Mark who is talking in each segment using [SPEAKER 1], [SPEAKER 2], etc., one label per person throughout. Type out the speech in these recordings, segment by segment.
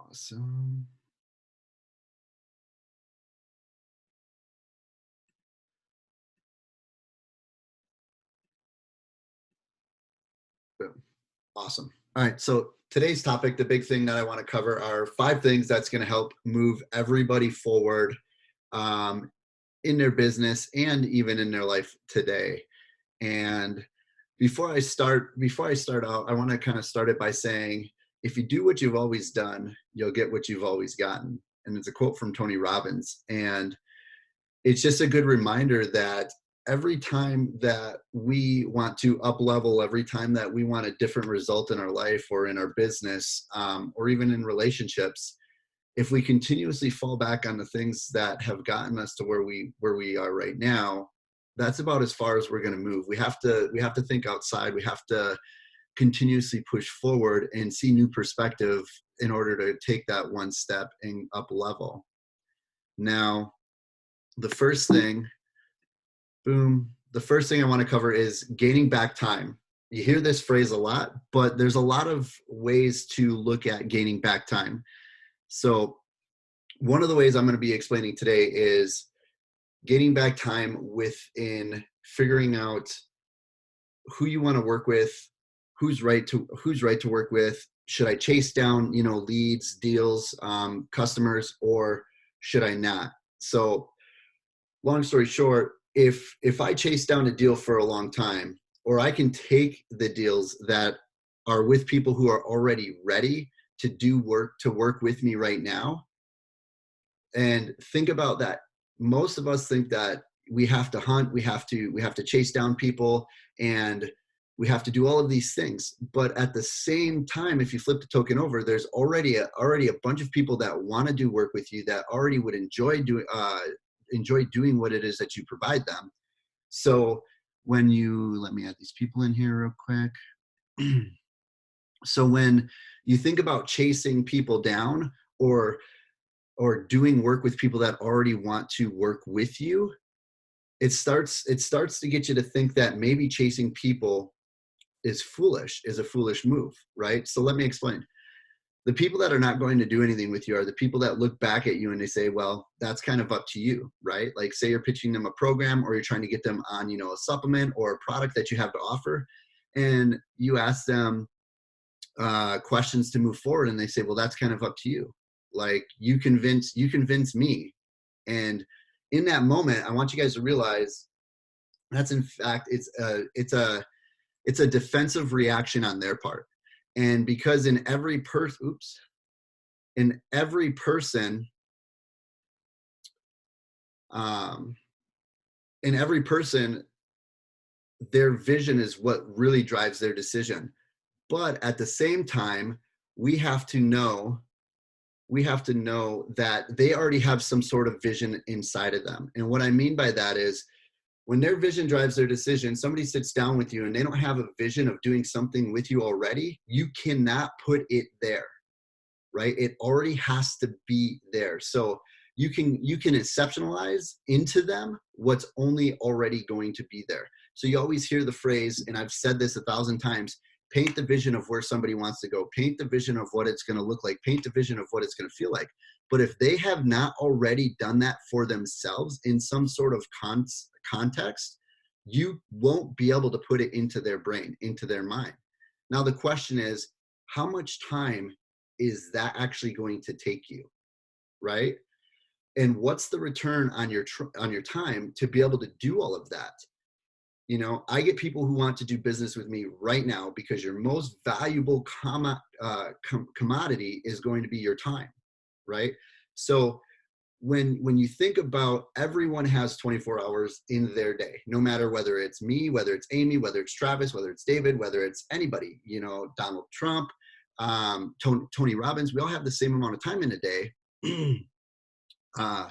[SPEAKER 1] Awesome. Boom. Awesome. All right. So today's topic, the big thing that I want to cover are 5 things that's going to help move everybody forward um, in their business and even in their life today. And before I start out, I want to kind of start it by saying, if you do what you've always done, you'll get what you've always gotten. And it's a quote from Tony Robbins. And it's just a good reminder that every time that we want to up level, every time that we want a different result in our life or in our business, or even in relationships, if we continuously fall back on the things that have gotten us to where we are right now, that's about as far as we're going to move. We have to think outside. We have to continuously push forward and see new perspective in order to take that one step and up level. Now, the first thing boom. The first thing I want to cover is gaining back time. You hear this phrase a lot, but there's a lot of ways to look at gaining back time. So, one of the ways I'm going to be explaining today is gaining back time within figuring out who you want to work with, who's right to work with. Should I chase down, leads, deals, customers, or should I not? So, long story short, if I chase down a deal for a long time, or I can take the deals that are with people who are already ready to work with me right now, and think about that. Most of us think that we have to hunt, we have to chase down people, and we have to do all of these things. But at the same time, if you flip the token over, there's already a bunch of people that want to do work with you, that already would enjoy doing what it is that you provide them. So let me add these people in here real quick. So when you think about chasing people down, or doing work with people that already want to work with you, it starts to get you to think that maybe chasing people is a foolish move, right? So let me explain. The people that are not going to do anything with you are the people that look back at you and they say, well, that's kind of up to you, right? Like, say you're pitching them a program, or you're trying to get them on, a supplement or a product that you have to offer, and you ask them questions to move forward, and they say, well, that's kind of up to you. Like, you convince me. And in that moment, I want you guys to realize that's, in fact, it's a defensive reaction on their part. And because in every person, um, in every person, their vision is what really drives their decision. But at the same time, we have to know we have to know that they already have some sort of vision inside of them. And what I mean by that is, when their vision drives their decision, somebody sits down with you and they don't have a vision of doing something with you already, you cannot put it there, right? It already has to be there. So you can exceptionalize into them what's only already going to be there. So you always hear the phrase, and I've said this 1,000 times: paint the vision of where somebody wants to go, paint the vision of what it's going to look like, paint the vision of what it's going to feel like. But if they have not already done that for themselves in some sort of context, you won't be able to put it into their brain, into their mind. Now the question is, how much time is that actually going to take you, right? And what's the return on your time to be able to do all of that? I get people who want to do business with me right now because your most valuable commodity is going to be your time, right? So when you think about, everyone has 24 hours in their day, no matter whether it's me, whether it's Amy, whether it's Travis, whether it's David, whether it's anybody, Donald Trump, Tony Robbins, we all have the same amount of time in a day. uh,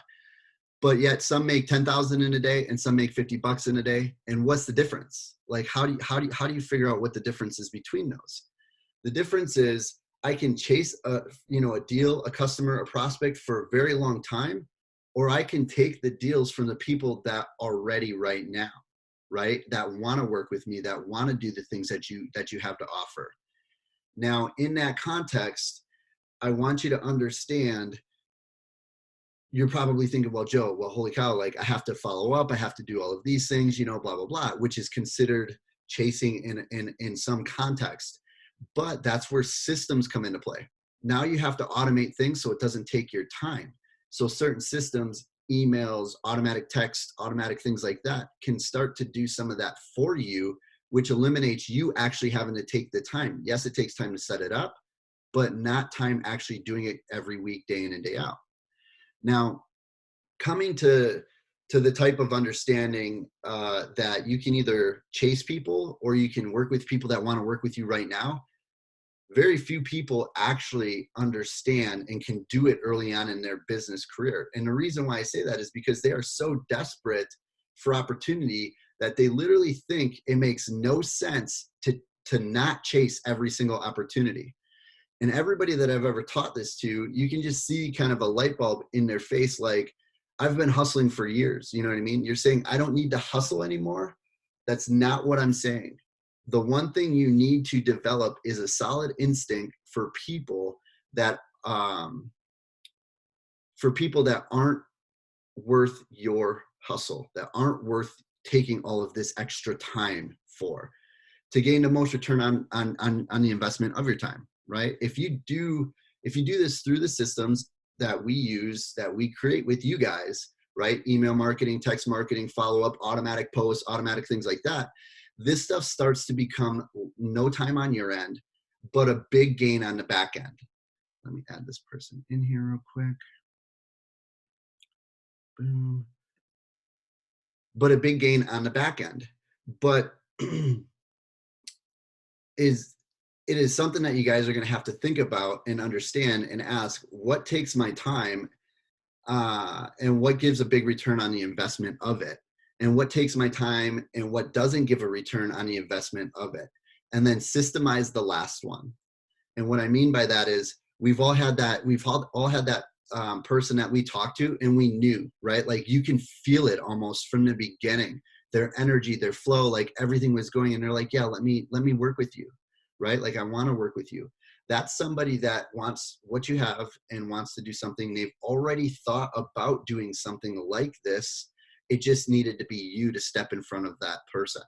[SPEAKER 1] but yet some make 10,000 in a day and some make $50 in a day. And what's the difference? Like, how do you figure out what the difference is between those? The difference is, I can chase a deal, a customer, a prospect for a very long time, or I can take the deals from the people that are ready right now, right? That want to work with me, that want to do the things that you have to offer. Now, in that context, I want you to understand, you're probably thinking, well, Joe, well, holy cow, like I have to follow up. I have to do all of these things, you know, blah, blah, blah, which is considered chasing in some context. But that's where systems come into play. Now you have to automate things so it doesn't take your time. So certain systems, emails, automatic text, automatic things like that can start to do some of that for you, which eliminates you actually having to take the time. Yes, it takes time to set it up, but not time actually doing it every week, day in and day out. Now, coming to the type of understanding that you can either chase people or you can work with people that want to work with you right now. Very few people actually understand and can do it early on in their business career. And the reason why I say that is because they are so desperate for opportunity that they literally think it makes no sense to not chase every single opportunity. And everybody that I've ever taught this to, you can just see kind of a light bulb in their face, like, I've been hustling for years. You know what I mean? You're saying, I don't need to hustle anymore. That's not what I'm saying. The one thing you need to develop is a solid instinct for people that aren't worth your hustle, that aren't worth taking all of this extra time for, to gain the most return on the investment of your time, right? If you do this through the systems that we use, that we create with you guys, right? Email marketing, text marketing, follow-up, automatic posts, automatic things like that. This stuff starts to become no time on your end, but a big gain on the back end. Let me add this person in here real quick. Boom. But a big gain on the back end. But it is something that you guys are going to have to think about and understand and ask, what takes my time and what gives a big return on the investment of it, and what takes my time and what doesn't give a return on the investment of it, and then systemize the last one. And what I mean by that is we've all had that person that we talked to and we knew, right? Like you can feel it almost from the beginning, their energy, their flow, like everything was going, and they're like, yeah, let me work with you, right? Like I want to work with you. That's somebody that wants what you have and wants to do something. They've already thought about doing something like this. It just needed to be you to step in front of that person,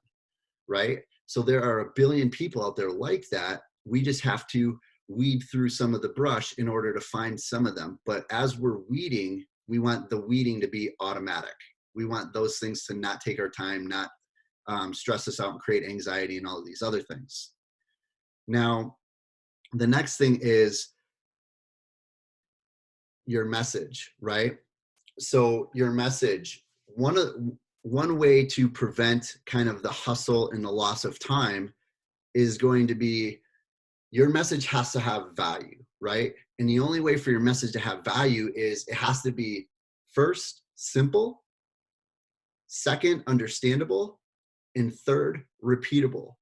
[SPEAKER 1] right? So there are a billion people out there like that. We just have to weed through some of the brush in order to find some of them. But as we're weeding, we want the weeding to be automatic. We want those things to not take our time, not stress us out and create anxiety and all of these other things. Now, the next thing is your message, right? So your message, one way to prevent kind of the hustle and the loss of time is going to be, your message has to have value, right? And the only way for your message to have value is it has to be, first, simple, second, understandable, and third, repeatable.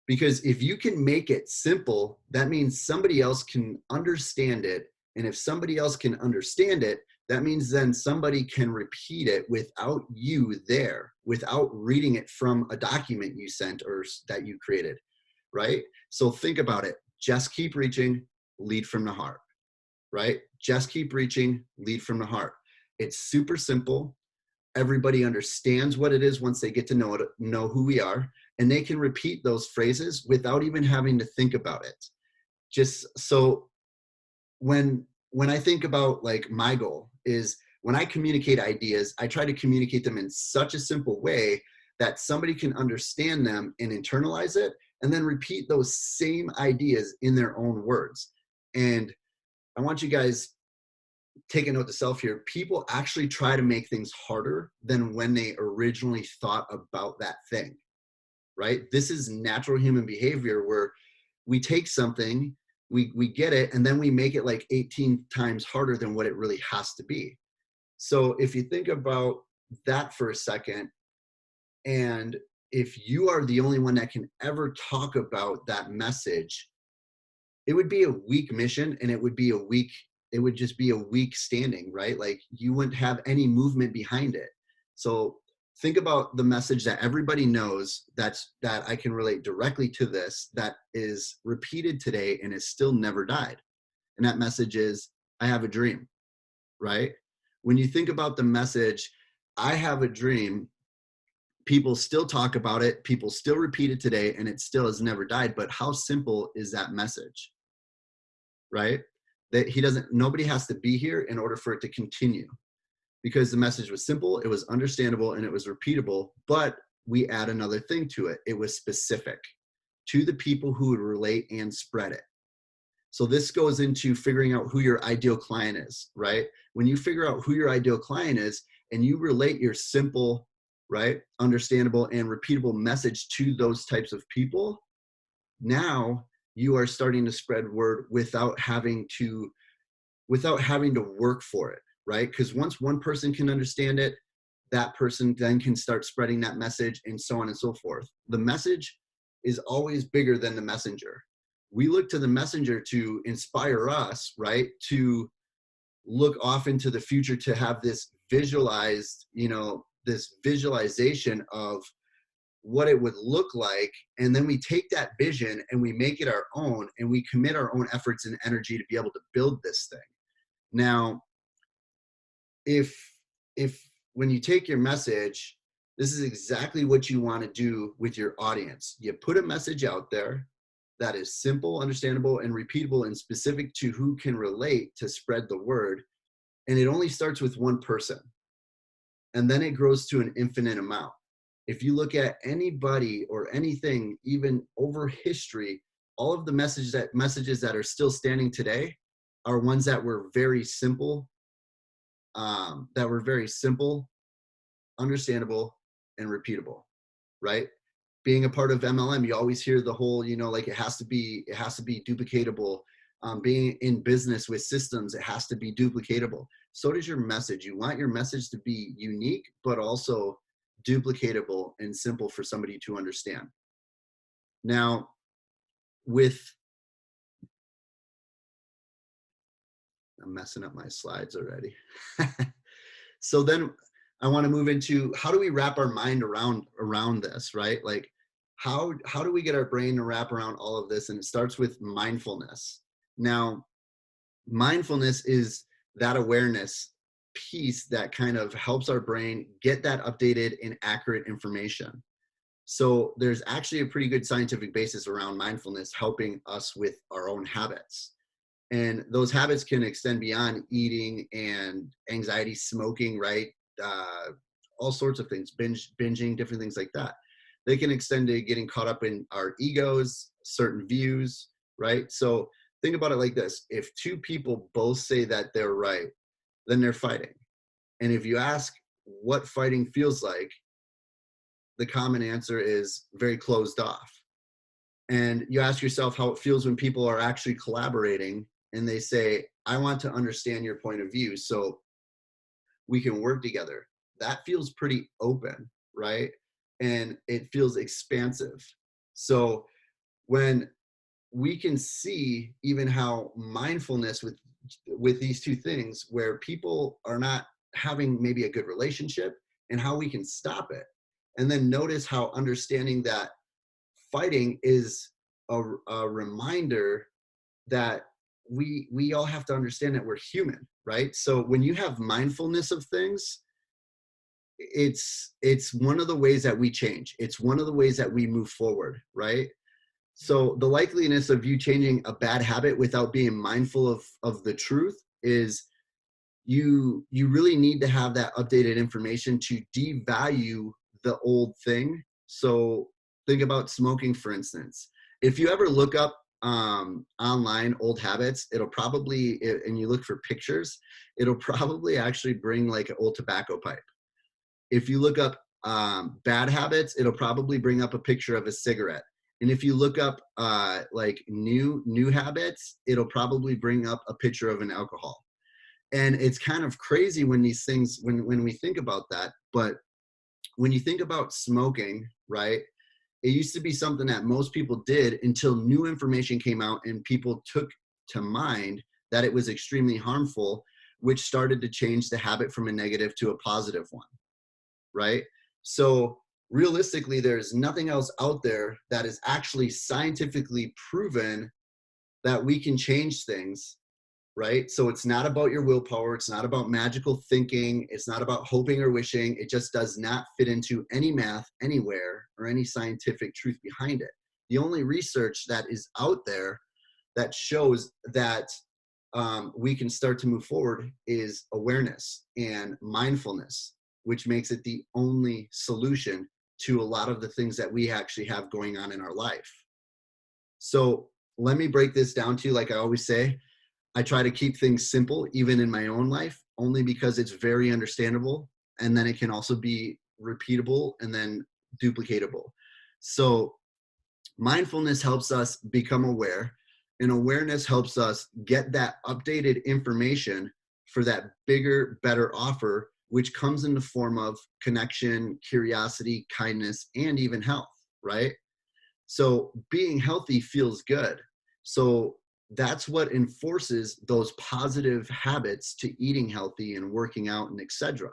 [SPEAKER 1] Because if you can make it simple, that means somebody else can understand it. And if somebody else can understand it, that means then somebody can repeat it without you there, without reading it from a document you sent or that you created, right? So think about it. Just keep reaching, lead from the heart, right? Just keep reaching, lead from the heart. It's super simple. Everybody understands what it is once they get to know who we are, and they can repeat those phrases without even having to think about it. Just so when I think about, like, my goal is, when I communicate ideas, I try to communicate them in such a simple way that somebody can understand them and internalize it, and then repeat those same ideas in their own words. And I want you guys take a note to self here. People actually try to make things harder than when they originally thought about that thing, right? This is natural human behavior where we take something, we get it, and then we make it like 18 times harder than what it really has to be. So if you think about that for a second, and if you are the only one that can ever talk about that message, it would be a weak mission, and it would just be a weak standing, right? Like you wouldn't have any movement behind it. So think about the message that everybody knows, that I can relate directly to this, that is repeated today and has still never died. And that message is, I have a dream, right? When you think about the message, I have a dream, people still talk about it, people still repeat it today, and it still has never died. But how simple is that message, right? That nobody has to be here in order for it to continue, because the message was simple, it was understandable, and it was repeatable. But we add another thing to it. It was specific to the people who would relate and spread it. So this goes into figuring out who your ideal client is, right? When you figure out who your ideal client is and you relate your simple, right, understandable and repeatable message to those types of people, now you are starting to spread word without having to work for it, right? Because once one person can understand it, that person then can start spreading that message, and so on and so forth. The message is always bigger than the messenger. We look to the messenger to inspire us, right? To look off into the future, to have this visualized, this visualization of what it would look like. And then we take that vision and we make it our own, and we commit our own efforts and energy to be able to build this thing. Now, if when you take your message, this is exactly what you want to do with your audience. You put a message out there that is simple, understandable, and repeatable, and specific to who can relate, to spread the word. And it only starts with one person, and then it grows to an infinite amount. If you look at anybody or anything, even over history, all of the messages that are still standing today are ones that were very simple, understandable, and repeatable, right? Being a part of MLM, you always hear the whole, like it has to be duplicatable. Being in business with systems, it has to be duplicatable. So does your message. You want your message to be unique, but also duplicatable and simple for somebody to understand. Now, I'm messing up my slides already. So then I want to move into, how do we wrap our mind around this, right? Like how do we get our brain to wrap around all of this? And it starts with mindfulness. Now, mindfulness is that awareness piece that kind of helps our brain get that updated and accurate information. So there's actually a pretty good scientific basis around mindfulness helping us with our own habits. And those habits can extend beyond eating and anxiety, smoking, right? All sorts of things, binging, different things like that. They can extend to getting caught up in our egos, certain views, right? So think about it like this. If two people both say that they're right, then they're fighting. And if you ask what fighting feels like, the common answer is very closed off. And you ask yourself how it feels when people are actually collaborating and they say, I want to understand your point of view so we can work together. That feels pretty open, right? And it feels expansive. So when we can see even how mindfulness with these two things, where people are not having maybe a good relationship, and how we can stop it. And then notice how understanding that fighting is a reminder that we all have to understand that we're human, right? So when you have mindfulness of things, it's one of the ways that we change. It's one of the ways that we move forward, right? So the likeliness of you changing a bad habit without being mindful of the truth is you really need to have that updated information to devalue the old thing. So think about smoking, for instance. If you ever look up online old habits, it'll probably, and you look for pictures, it'll probably actually bring like an old tobacco pipe. If you look up bad habits, it'll probably bring up a picture of a cigarette. And if you look up like new habits, it'll probably bring up a picture of an alcohol. And it's kind of crazy when these things, when we think about that. But when you think about smoking, right, it used to be something that most people did until new information came out and people took to mind that it was extremely harmful, which started to change the habit from a negative to a positive one, right? So realistically, there's nothing else out there that is actually scientifically proven that we can change things right? So it's not about your willpower. It's not about magical thinking. It's not about hoping or wishing. It just does not fit into any math anywhere or any scientific truth behind it. The only research that is out there that shows that we can start to move forward is awareness and mindfulness, which makes it the only solution to a lot of the things that we actually have going on in our life. So let me break this down to you. Like I always say, I try to keep things simple, even in my own life, only because it's very understandable. And then it can also be repeatable and then duplicatable. So mindfulness helps us become aware, and awareness helps us get that updated information for that bigger, better offer, which comes in the form of connection, curiosity, kindness, and even health, right? So being healthy feels good. So that's what enforces those positive habits to eating healthy and working out and etc.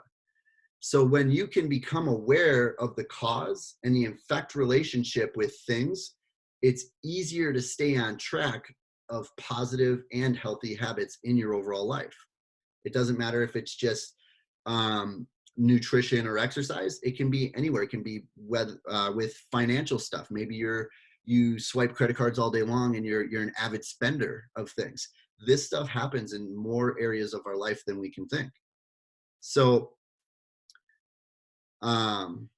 [SPEAKER 1] So when you can become aware of the cause and the effect relationship with things, it's easier to stay on track of positive and healthy habits in your overall life. It doesn't matter if it's just nutrition or exercise. It can be anywhere. It can be with financial stuff. Maybe you swipe credit cards all day long and you're an avid spender of things. This stuff happens in more areas of our life than we can think. So um,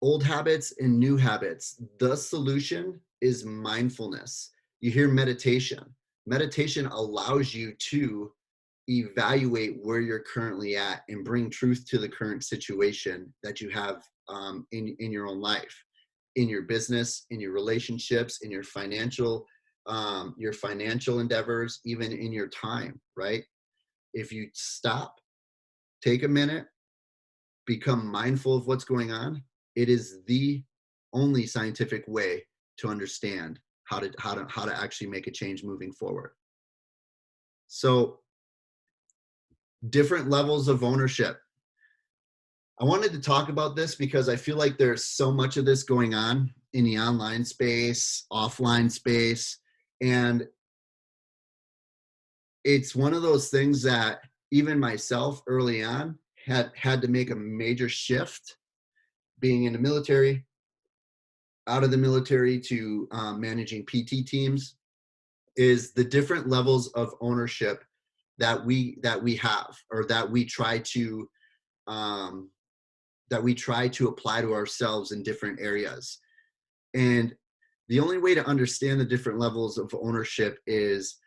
[SPEAKER 1] old habits and new habits. The solution is mindfulness. You hear meditation. Meditation allows you to evaluate where you're currently at and bring truth to the current situation that you have in your own life, in your business, in your relationships, in your financial endeavors, even in your time, right? If you stop, take a minute, become mindful of what's going on, it is the only scientific way to understand how to actually make a change moving forward. So different levels of ownership. I wanted to talk about this because I feel like there's so much of this going on in the online space, offline space, and it's one of those things that even myself early on had to make a major shift, being in the military, out of the military to managing PT teams, is the different levels of ownership that we have, or um, that we try to apply to ourselves in different areas. And the only way to understand the different levels of ownership is,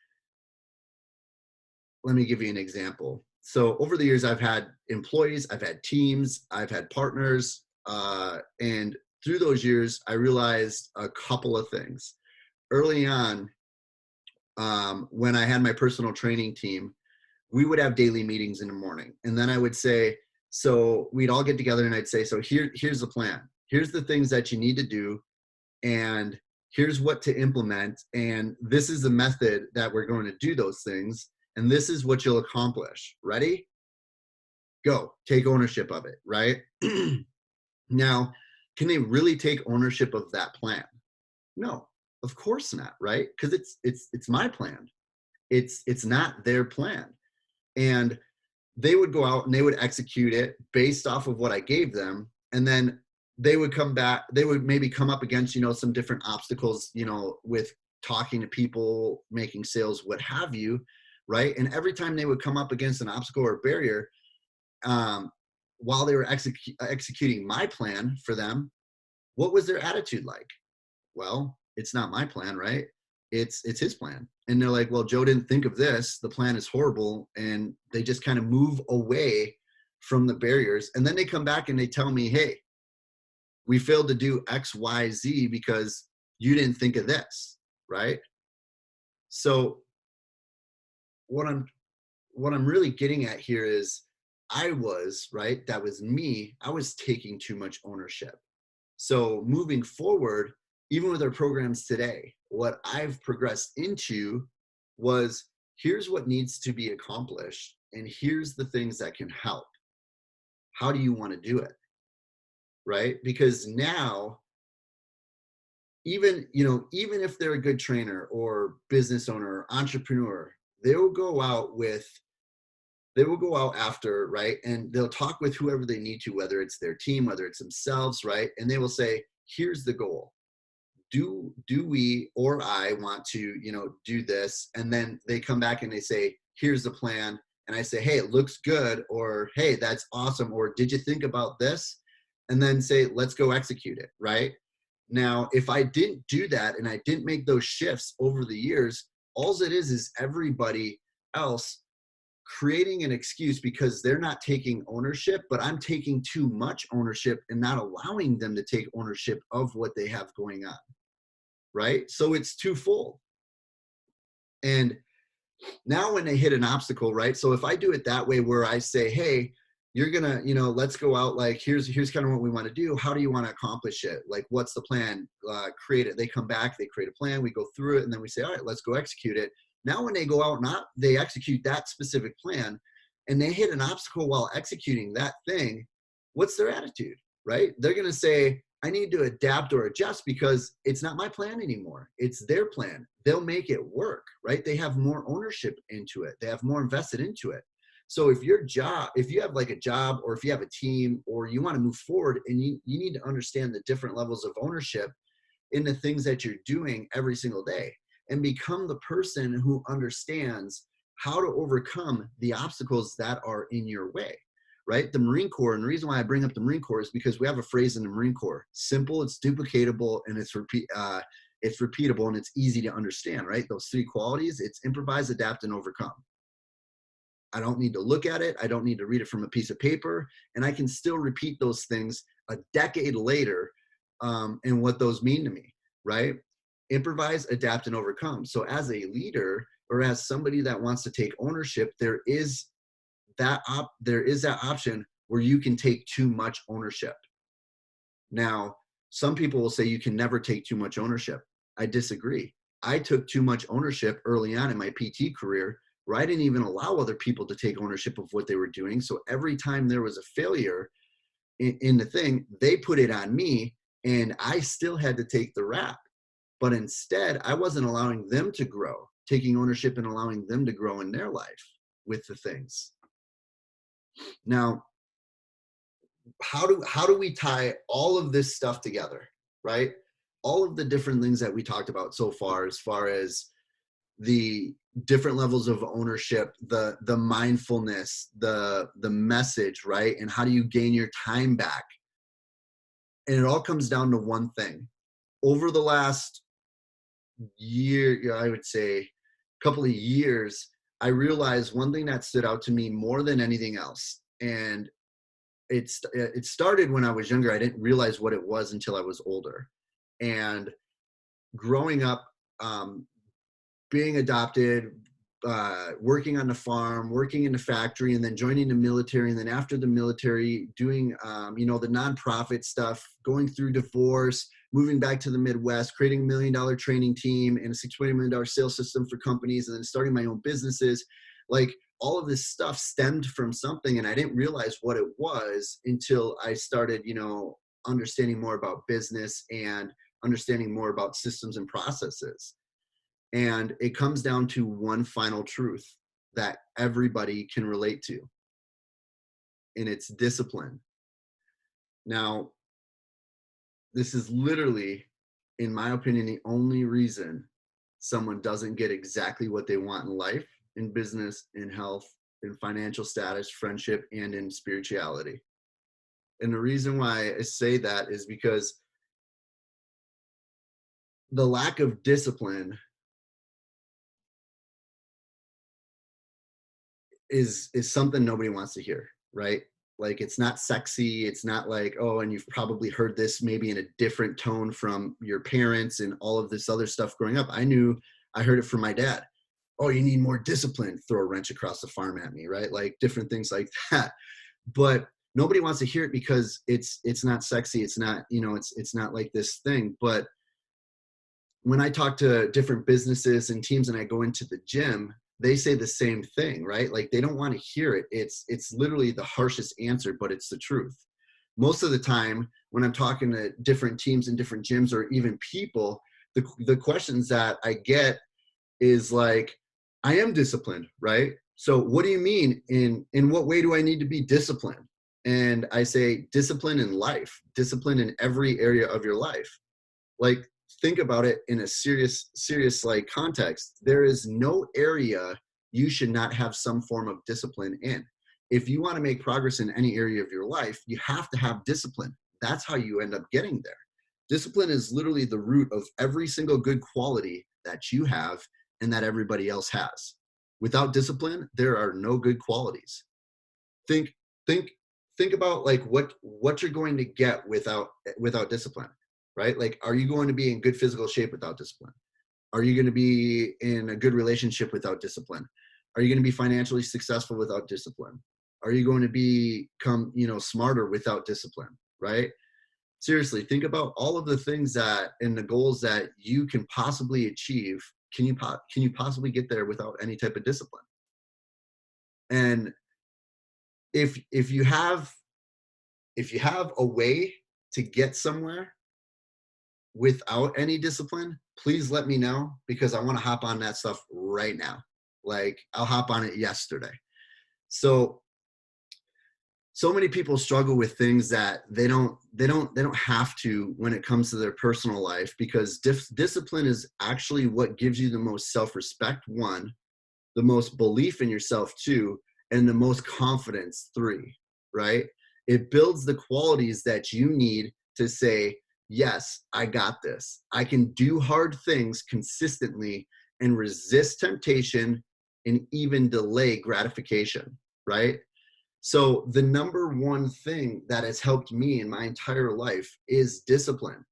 [SPEAKER 1] let me give you an example. So over the years, I've had employees, I've had teams, I've had partners, and through those years, I realized a couple of things. Early on, when I had my personal training team, we would have daily meetings in the morning. And then I would say, so we'd all get together and I'd say, so here's the plan. Here's the things that you need to do. And here's what to implement. And this is the method that we're going to do those things. And this is what you'll accomplish. Ready? Go. Take ownership of it, right? Now, can they really take ownership of that plan? No, of course not, right? Because it's my plan. It's not their plan. And they would go out and they would execute it based off of what I gave them. And then they would come back, they would maybe come up against, some different obstacles, with talking to people, making sales, what have you, right? And every time they would come up against an obstacle or barrier, while they were executing my plan for them, what was their attitude like? Well, it's not my plan, right? It's his plan. And they're like, well, Joe didn't think of this. The plan is horrible. And they just kind of move away from the barriers. And then they come back and they tell me, hey, we failed to do X, Y, Z because you didn't think of this, right? So what I'm really getting at here is right? That was me. I was taking too much ownership. So moving forward, even with our programs today, what I've progressed into was, here's what needs to be accomplished, and here's the things that can help. How do you want to do it? Right? Because now even if they're a good trainer or business owner or entrepreneur, they will go out with they will go out after, right? And they'll talk with whoever they need to, whether it's their team, whether it's themselves, right? And they will say, here's the goal. Do we or I want to, do this? And then they come back and they say, here's the plan. And I say, hey, it looks good, or hey, that's awesome, or did you think about this? And then say, let's go execute it, right? Now, if I didn't do that and I didn't make those shifts over the years, all it is everybody else creating an excuse because they're not taking ownership, but I'm taking too much ownership and not allowing them to take ownership of what they have going on, right? So it's twofold. And now when they hit an obstacle, right? So if I do it that way where I say, hey, you're gonna, let's go out, like, here's kind of what we want to do. How do you want to accomplish it? Like, what's the plan? Create it. They come back, they create a plan, we go through it, and then we say, all right, let's go execute it. Now when they go out and they execute that specific plan and they hit an obstacle while executing that thing, what's their attitude, right? They're gonna say, I need to adapt or adjust because it's not my plan anymore. It's their plan. They'll make it work, right? They have more ownership into it. They have more invested into it. So if you have like a job, or if you have a team, or you want to move forward, and you need to understand the different levels of ownership in the things that you're doing every single day, and become the person who understands how to overcome the obstacles that are in your way. Right? The Marine Corps, and the reason why I bring up the Marine Corps is because we have a phrase in the Marine Corps: simple, it's duplicatable, and it's repeatable, and it's easy to understand, right? Those three qualities: it's improvise, adapt, and overcome. I don't need to look at it. I don't need to read it from a piece of paper, and I can still repeat those things a decade later, and what those mean to me, right? Improvise, adapt, and overcome. So as a leader, or as somebody that wants to take ownership, there is that option where you can take too much ownership. Now, some people will say you can never take too much ownership. I disagree. I took too much ownership early on in my PT career, where I didn't even allow other people to take ownership of what they were doing. So every time there was a failure in the thing, they put it on me, and I still had to take the rap. But instead, I wasn't allowing them to grow, taking ownership and allowing them to grow in their life with the things. Now, how do we tie all of this stuff together, right? All of the different things that we talked about so far, as far as the different levels of ownership, the mindfulness, the message, right? And how do you gain your time back? And it all comes down to one thing. Over the last year, I would say couple of years, I realized one thing that stood out to me more than anything else. And it started when I was younger. I didn't realize what it was until I was older. And growing up, being adopted, working on the farm, working in the factory, and then joining the military. And then after the military, doing, the nonprofit stuff, going through divorce, moving back to the Midwest, creating $1 million training team and a $6.8 million sales system for companies, and then starting my own businesses. Like, all of this stuff stemmed from something, and I didn't realize what it was until I started, understanding more about business and understanding more about systems and processes. And it comes down to one final truth that everybody can relate to, and it's discipline. Now, this is literally, in my opinion, the only reason someone doesn't get exactly what they want in life, in business, in health, in financial status, friendship, and in spirituality. And the reason why I say that is because the lack of discipline is something nobody wants to hear, right? Like, it's not sexy. It's not like, oh, and you've probably heard this maybe in a different tone from your parents and all of this other stuff growing up. I heard it from my dad. Oh, you need more discipline, throw a wrench across the farm at me, right? Like, different things like that. But nobody wants to hear it because it's not sexy. It's not, it's not like this thing. But when I talk to different businesses and teams and I go into the gym, they say the same thing, right? Like, they don't want to hear it. It's literally the harshest answer, but it's the truth. Most of the time when I'm talking to different teams and different gyms or even people, the questions that I get is like, I am disciplined, right? So what do you mean? In what way do I need to be disciplined? And I say discipline in life, discipline in every area of your life. Like, think about it in a serious like context. There is no area you should not have some form of discipline in. If you want to make progress in any area of your life, you have to have discipline. That's how you end up getting there. Discipline is literally the root of every single good quality that you have and that everybody else has. Without discipline, there are no good qualities. Think think think about like what you're going to get without discipline, right? Like, are you going to be in good physical shape without discipline? Are you going to be in a good relationship without discipline? Are you going to be financially successful without discipline? Are you going to become, smarter without discipline, right? Seriously, think about all of the things that and the goals that you can possibly achieve. Can you possibly get there without any type of discipline? And if you have a way to get somewhere without any discipline, please let me know, because I want to hop on that stuff right now. Like, I'll hop on it yesterday. So many people struggle with things that they don't have to when it comes to their personal life, because discipline is actually what gives you the most self-respect, one, the most belief in yourself, two, and the most confidence, three, right? It builds the qualities that you need to say, yes, I got this. I can do hard things consistently and resist temptation and even delay gratification, right? So the number one thing that has helped me in my entire life is discipline.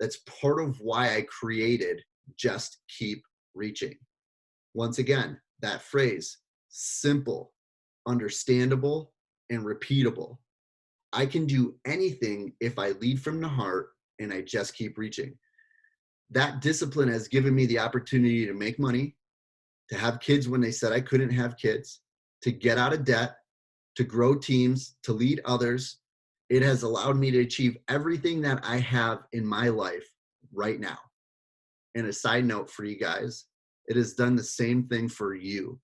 [SPEAKER 1] That's part of why I created Just Keep Reaching. Once again, that phrase, simple, understandable, and repeatable. I can do anything if I lead from the heart and I just keep reaching. That discipline has given me the opportunity to make money, to have kids when they said I couldn't have kids, to get out of debt, to grow teams, to lead others. It has allowed me to achieve everything that I have in my life right now. And a side note for you guys, it has done the same thing for you.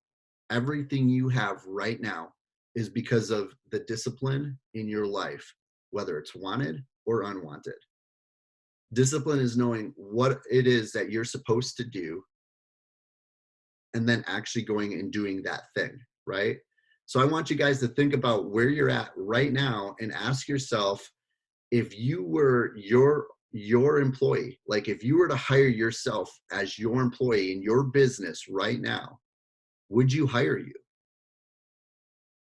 [SPEAKER 1] Everything you have right now is because of the discipline in your life, whether it's wanted or unwanted. Discipline is knowing what it is that you're supposed to do and then actually going and doing that thing, right? So I want you guys to think about where you're at right now and ask yourself, if you were your employee, like if you were to hire yourself as your employee in your business right now, would you hire you?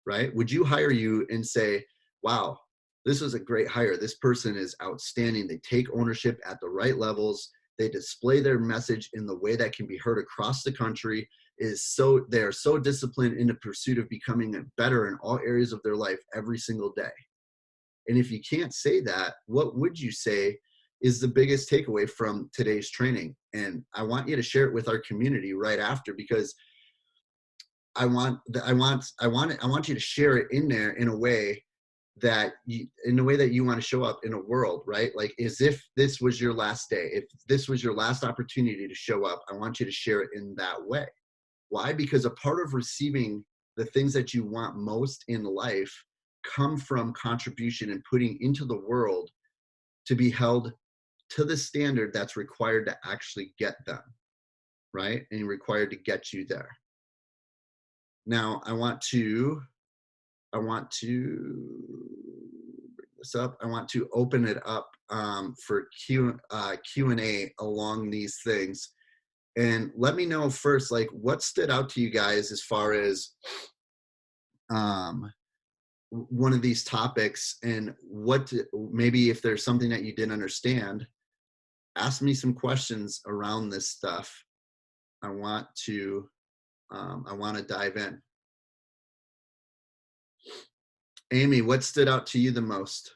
[SPEAKER 1] Right? Would you hire you and say, wow, this was a great hire. This person is outstanding. They take ownership at the right levels. They display their message in the way that can be heard across the country. They are so disciplined in the pursuit of becoming better in all areas of their life every single day. And if you can't say that, what would you say is the biggest takeaway from today's training? And I want you to share it with our community right after, because I want you to share it in there in a way that you want to show up in a world, right? Like, as if this was your last day, if this was your last opportunity to show up, I want you to share it in that way. Why? Because a part of receiving the things that you want most in life come from contribution and putting into the world to be held to the standard that's required to actually get them, right? And required to get you there. Now, I want to bring this up. I want to open it up for Q&A along these things. And let me know first, like, what stood out to you guys as far as one of these topics, and maybe if there's something that you didn't understand, ask me some questions around this stuff. I want to dive in. Amy, what stood out to you the most?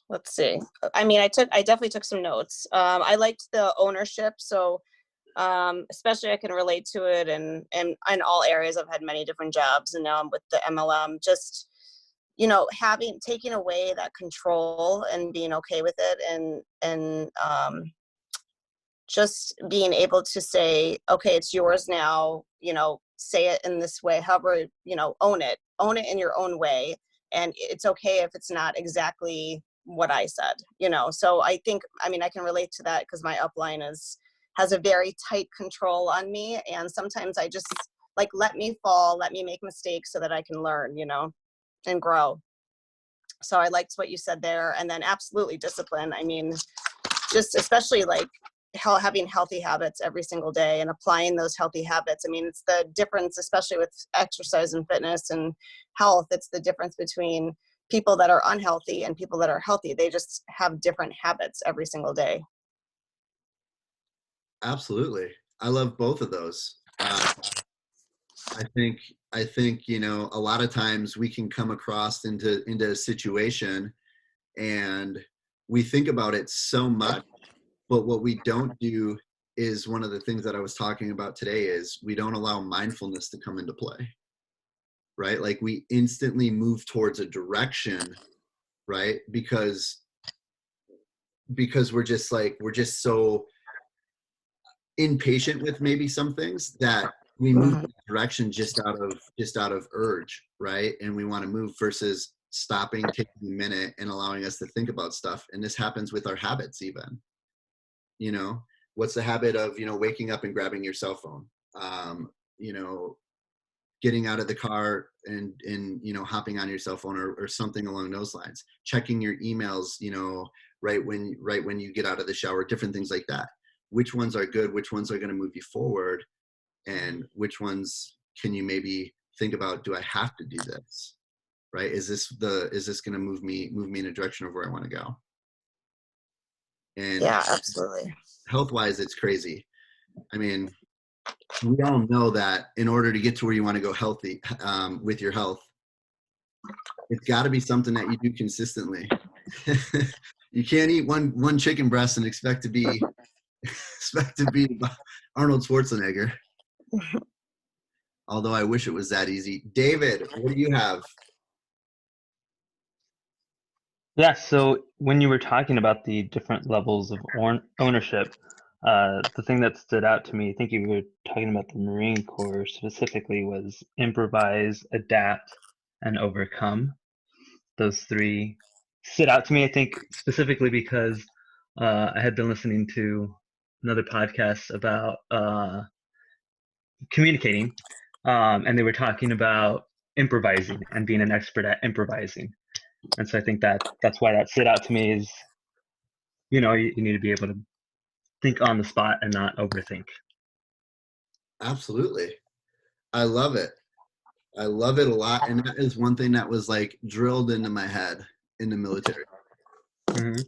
[SPEAKER 2] Let's see. I mean, I definitely took some notes. I liked the ownership. So Especially I can relate to it and in all areas. I've had many different jobs and now I'm with the MLM. Just, taking away that control and being okay with it and just being able to say, okay, it's yours now, say it in this way, however, own it in your own way. And it's okay if it's not exactly what I said, So I can relate to that because my upline has a very tight control on me. And sometimes I just like, let me fall, let me make mistakes so that I can learn, and grow. So I liked what you said there. And then absolutely discipline. I mean, just especially like having healthy habits every single day and applying those healthy habits. I mean, it's the difference, especially with exercise and fitness and health. It's the difference between people that are unhealthy and people that are healthy. They just have different habits every single day.
[SPEAKER 1] Absolutely. I love both of those. I think a lot of times we can come across into a situation and we think about it so much, but what we don't do is one of the things that I was talking about today is we don't allow mindfulness to come into play, right? Like we instantly move towards a direction, right? Because we're just so impatient with maybe some things that we move in that direction just out of urge, right? And we want to move versus stopping, taking a minute and allowing us to think about stuff. And this happens with our habits even. What's the habit of, waking up and grabbing your cell phone? You know, Getting out of the car and hopping on your cell phone or something along those lines, checking your emails, right when you get out of the shower, different things like that. Which ones are good? Which ones are going to move you forward? And which ones can you maybe think about, do I have to do this? Right? Is this going to move me in a direction of where I want to go? And
[SPEAKER 2] Yeah, absolutely.
[SPEAKER 1] health wise, it's crazy. I mean, we all know that in order to get to where you want to go healthy with your health, it's got to be something that you do consistently. You can't eat one chicken breast and expect to be Arnold Schwarzenegger. Although I wish it was that easy. David, what do you have?
[SPEAKER 3] Yeah, so when you were talking about the different levels of ownership, the thing that stood out to me, I think you were talking about the Marine Corps specifically, was improvise, adapt, and overcome. Those three stood out to me, I think, specifically because I had been listening to another podcast about communicating, and they were talking about improvising and being an expert at improvising. And so I think that's why that stood out to me is, you need to be able to think on the spot and not overthink.
[SPEAKER 1] Absolutely. I love it. I love it a lot. And that is one thing that was like drilled into my head in the military.
[SPEAKER 3] Mm-hmm.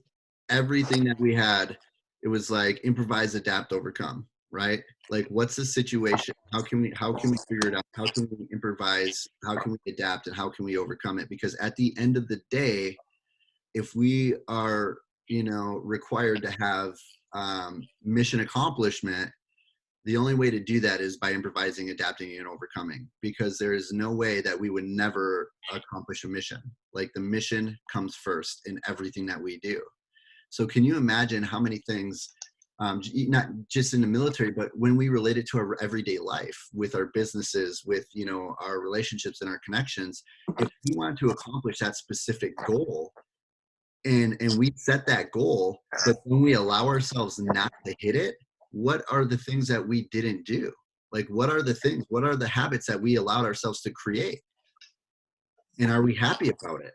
[SPEAKER 1] Everything that we had, it was like improvise, adapt, overcome, right? Like what's the situation? How can we figure it out? How can we improvise? How can we adapt and how can we overcome it? Because at the end of the day, if we are, required to have mission accomplishment, the only way to do that is by improvising, adapting, and overcoming, because there is no way that we would never accomplish a mission. Like the mission comes first in everything that we do. So can you imagine how many things, not just in the military, but when we relate it to our everyday life with our businesses, with, our relationships and our connections, if we want to accomplish that specific goal, and we set that goal, but when we allow ourselves not to hit it, what are the things that we didn't do? Like, what are the habits that we allowed ourselves to create? And are we happy about it?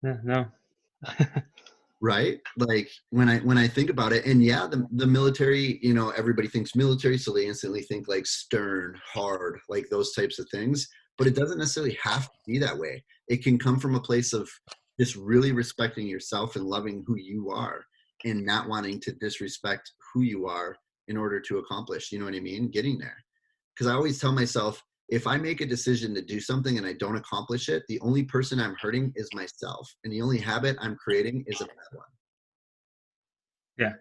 [SPEAKER 3] Yeah, no.
[SPEAKER 1] Right? Like when I think about it, and yeah, the military, everybody thinks military, so they instantly think like stern, hard, like those types of things. But it doesn't necessarily have to be that way. It can come from a place of just really respecting yourself and loving who you are and not wanting to disrespect who you are in order to accomplish, you know what I mean? Getting there. Because I always tell myself, if I make a decision to do something and I don't accomplish it, the only person I'm hurting is myself. And the only habit I'm creating is a bad one.
[SPEAKER 3] Yeah.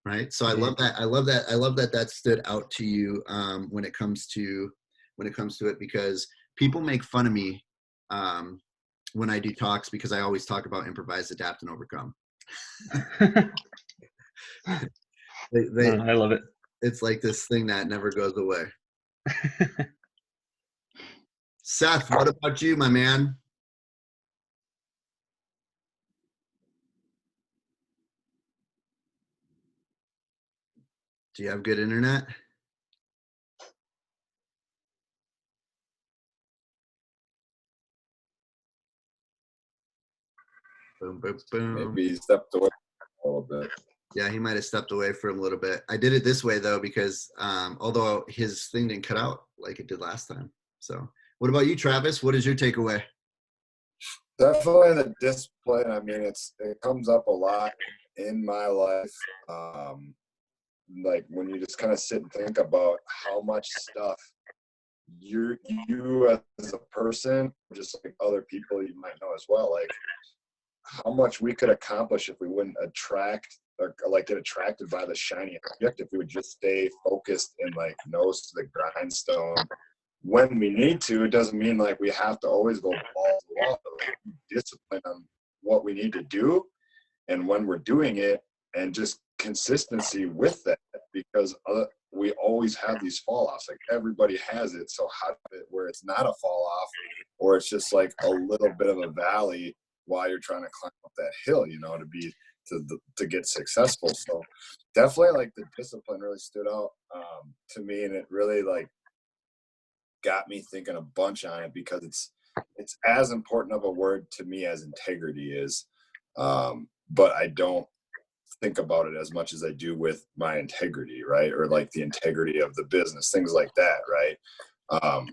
[SPEAKER 1] Right. So I love that. That stood out to you when it comes to it, because people make fun of me when I do talks, because I always talk about improvise, adapt, and overcome.
[SPEAKER 3] I love it.
[SPEAKER 1] It's like this thing that never goes away. Seth, what about you, my man? Do you have good internet? Boom, boom, boom.
[SPEAKER 4] Maybe he stepped away a little bit.
[SPEAKER 1] Yeah, he might have stepped away for a little bit. I did it this way though, because although his thing didn't cut out like it did last time. So what about you, Travis? What is your takeaway?
[SPEAKER 4] Definitely the discipline. I mean, it comes up a lot in my life. Like when you just kind of sit and think about how much stuff you as a person, just like other people you might know as well, like how much we could accomplish if we wouldn't attract or like get attracted by the shiny object, if we would just stay focused and like nose to the grindstone when we need to. It doesn't mean like we have to always go balls to the wall, but like discipline on what we need to do and when we're doing it, and just consistency with that, because we always have these fall offs. Like everybody has it. So how where it's not a fall off, or it's just like a little bit of a valley while you're trying to climb up that hill, you know, to get successful. So definitely like the discipline really stood out to me, and it really like got me thinking a bunch on it, because it's as important of a word to me as integrity is, but I don't think about it as much as I do with my integrity, right? Or like the integrity of the business, things like that, right?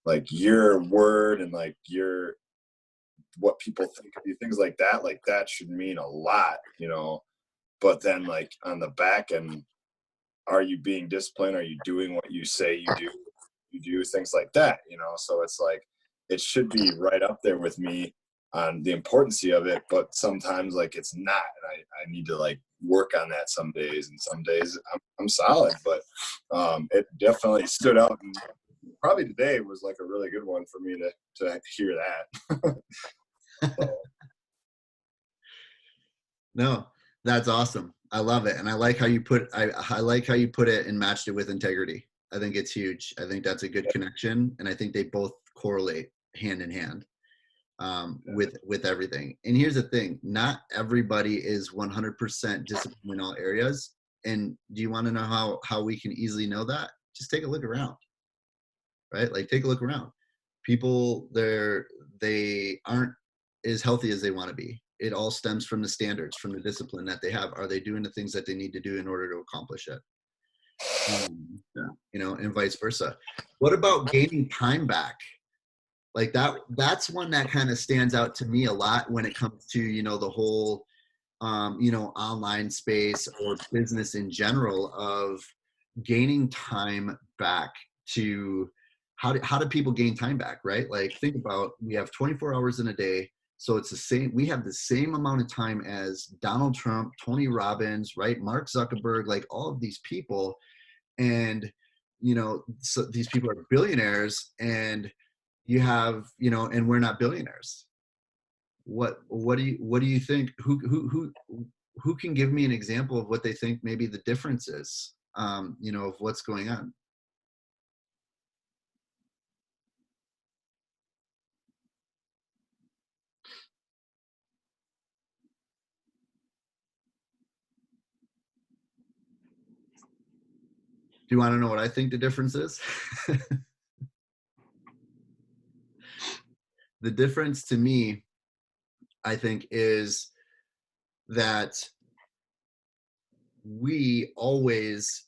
[SPEAKER 4] Like your word and like what people think of you, things like that should mean a lot, you know. But then like on the back end, are you being disciplined? Are you doing what you say you do? You do things like that, you know. So it's like it should be right up there with me on the importance of it, but sometimes like it's not, and I need to like work on that some days, and some days I'm solid, but it definitely stood out, and probably today was like a really good one for me to hear that. So.
[SPEAKER 1] No, that's awesome. I love it. And I like how you put I like how you put it and matched it with integrity. I think it's huge. I think that's a good connection, and I think they both correlate hand in hand with everything. And here's the thing: not everybody is 100% disciplined in all areas. And do you want to know how we can easily know that? Just take a look around, right? Like take a look around. People they aren't as healthy as they want to be. It all stems from the standards, from the discipline that they have. Are they doing the things that they need to do in order to accomplish it? You know, and vice versa. What about gaining time back? Like that's one that kind of stands out to me a lot when it comes to, you know, the whole, you know, online space or business in general, of gaining time back. To how do people gain time back, right? Like think about, we have 24 hours in a day. So it's the same, we have the same amount of time as Donald Trump, Tony Robbins, right? Mark Zuckerberg, like all of these people. And, you know, so these people are billionaires, and you have, you know, and we're not billionaires. What do you think? Who can give me an example of what they think maybe the difference is, you know, of what's going on? Do you want to know what I think the difference is? The difference to me, I think, is that we always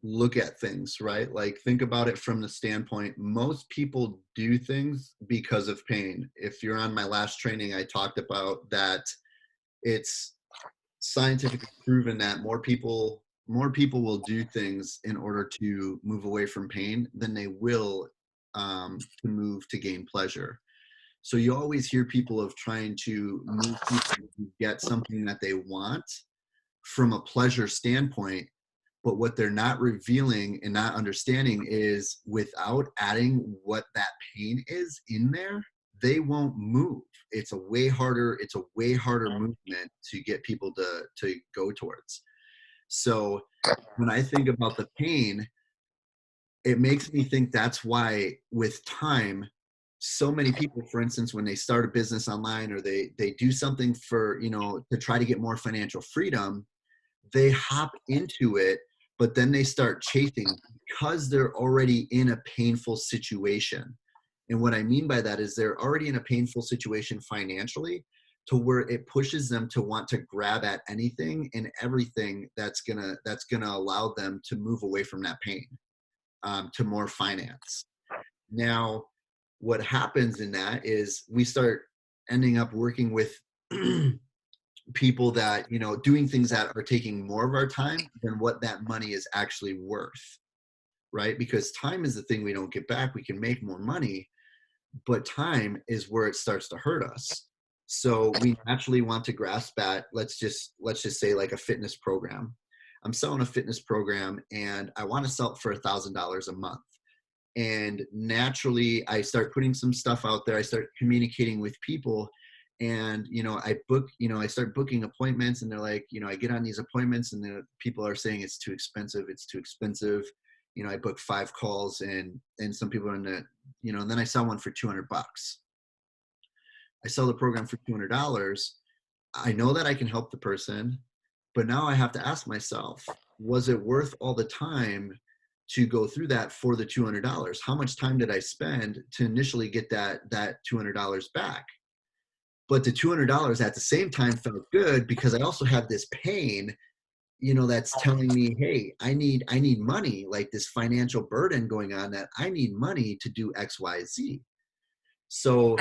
[SPEAKER 1] look at things, right? Like think about it from the standpoint, most people do things because of pain. If you're on my last training, I talked about that it's scientifically proven that more people will do things in order to move away from pain than they will to move to gain pleasure. So you always hear people of trying to move people to get something that they want, from a pleasure standpoint. But what they're not revealing and not understanding is without adding what that pain is in there, they won't move. It's a way harder movement to get people to go towards. So when I think about the pain, it makes me think that's why with time, so many people, for instance, when they start a business online or they do something for, to try to get more financial freedom, they hop into it, but then they start chasing because they're already in a painful situation. And what I mean by that is they're already in a painful situation financially, to where it pushes them to want to grab at anything and everything that's gonna allow them to move away from that pain, to more finance. Now, what happens in that is we start ending up working with people that, doing things that are taking more of our time than what that money is actually worth, right? Because time is the thing we don't get back. We can make more money, but time is where it starts to hurt us. So we naturally want to grasp at, let's just say like a fitness program. I'm selling a fitness program and I want to sell it for $1,000 a month. And naturally I start putting some stuff out there. I start communicating with people, and, I start booking appointments, and they're like, I get on these appointments and the people are saying it's too expensive. I book 5 calls and some people are in the, and then I sell one for $200. I sell the program for $200. I know that I can help the person, but now I have to ask myself, was it worth all the time to go through that for the $200? How much time did I spend to initially get that $200 back? But the $200 at the same time felt good because I also had this pain, that's telling me, hey, I need money, like this financial burden going on, that I need money to do X, Y, Z. So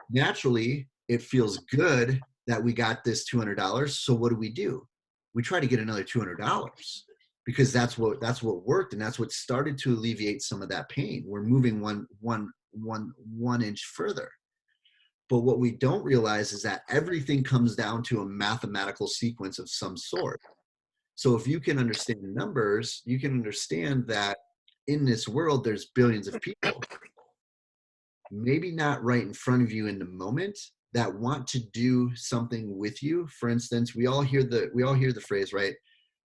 [SPEAKER 1] naturally it feels good that we got this $200. So what do? We try to get another $200 because that's what worked. And that's what started to alleviate some of that pain. We're moving one inch further. But what we don't realize is that everything comes down to a mathematical sequence of some sort. So if you can understand numbers, you can understand that in this world, there's billions of people, maybe not right in front of you in the moment, that want to do something with you. For instance, we all hear the phrase, right?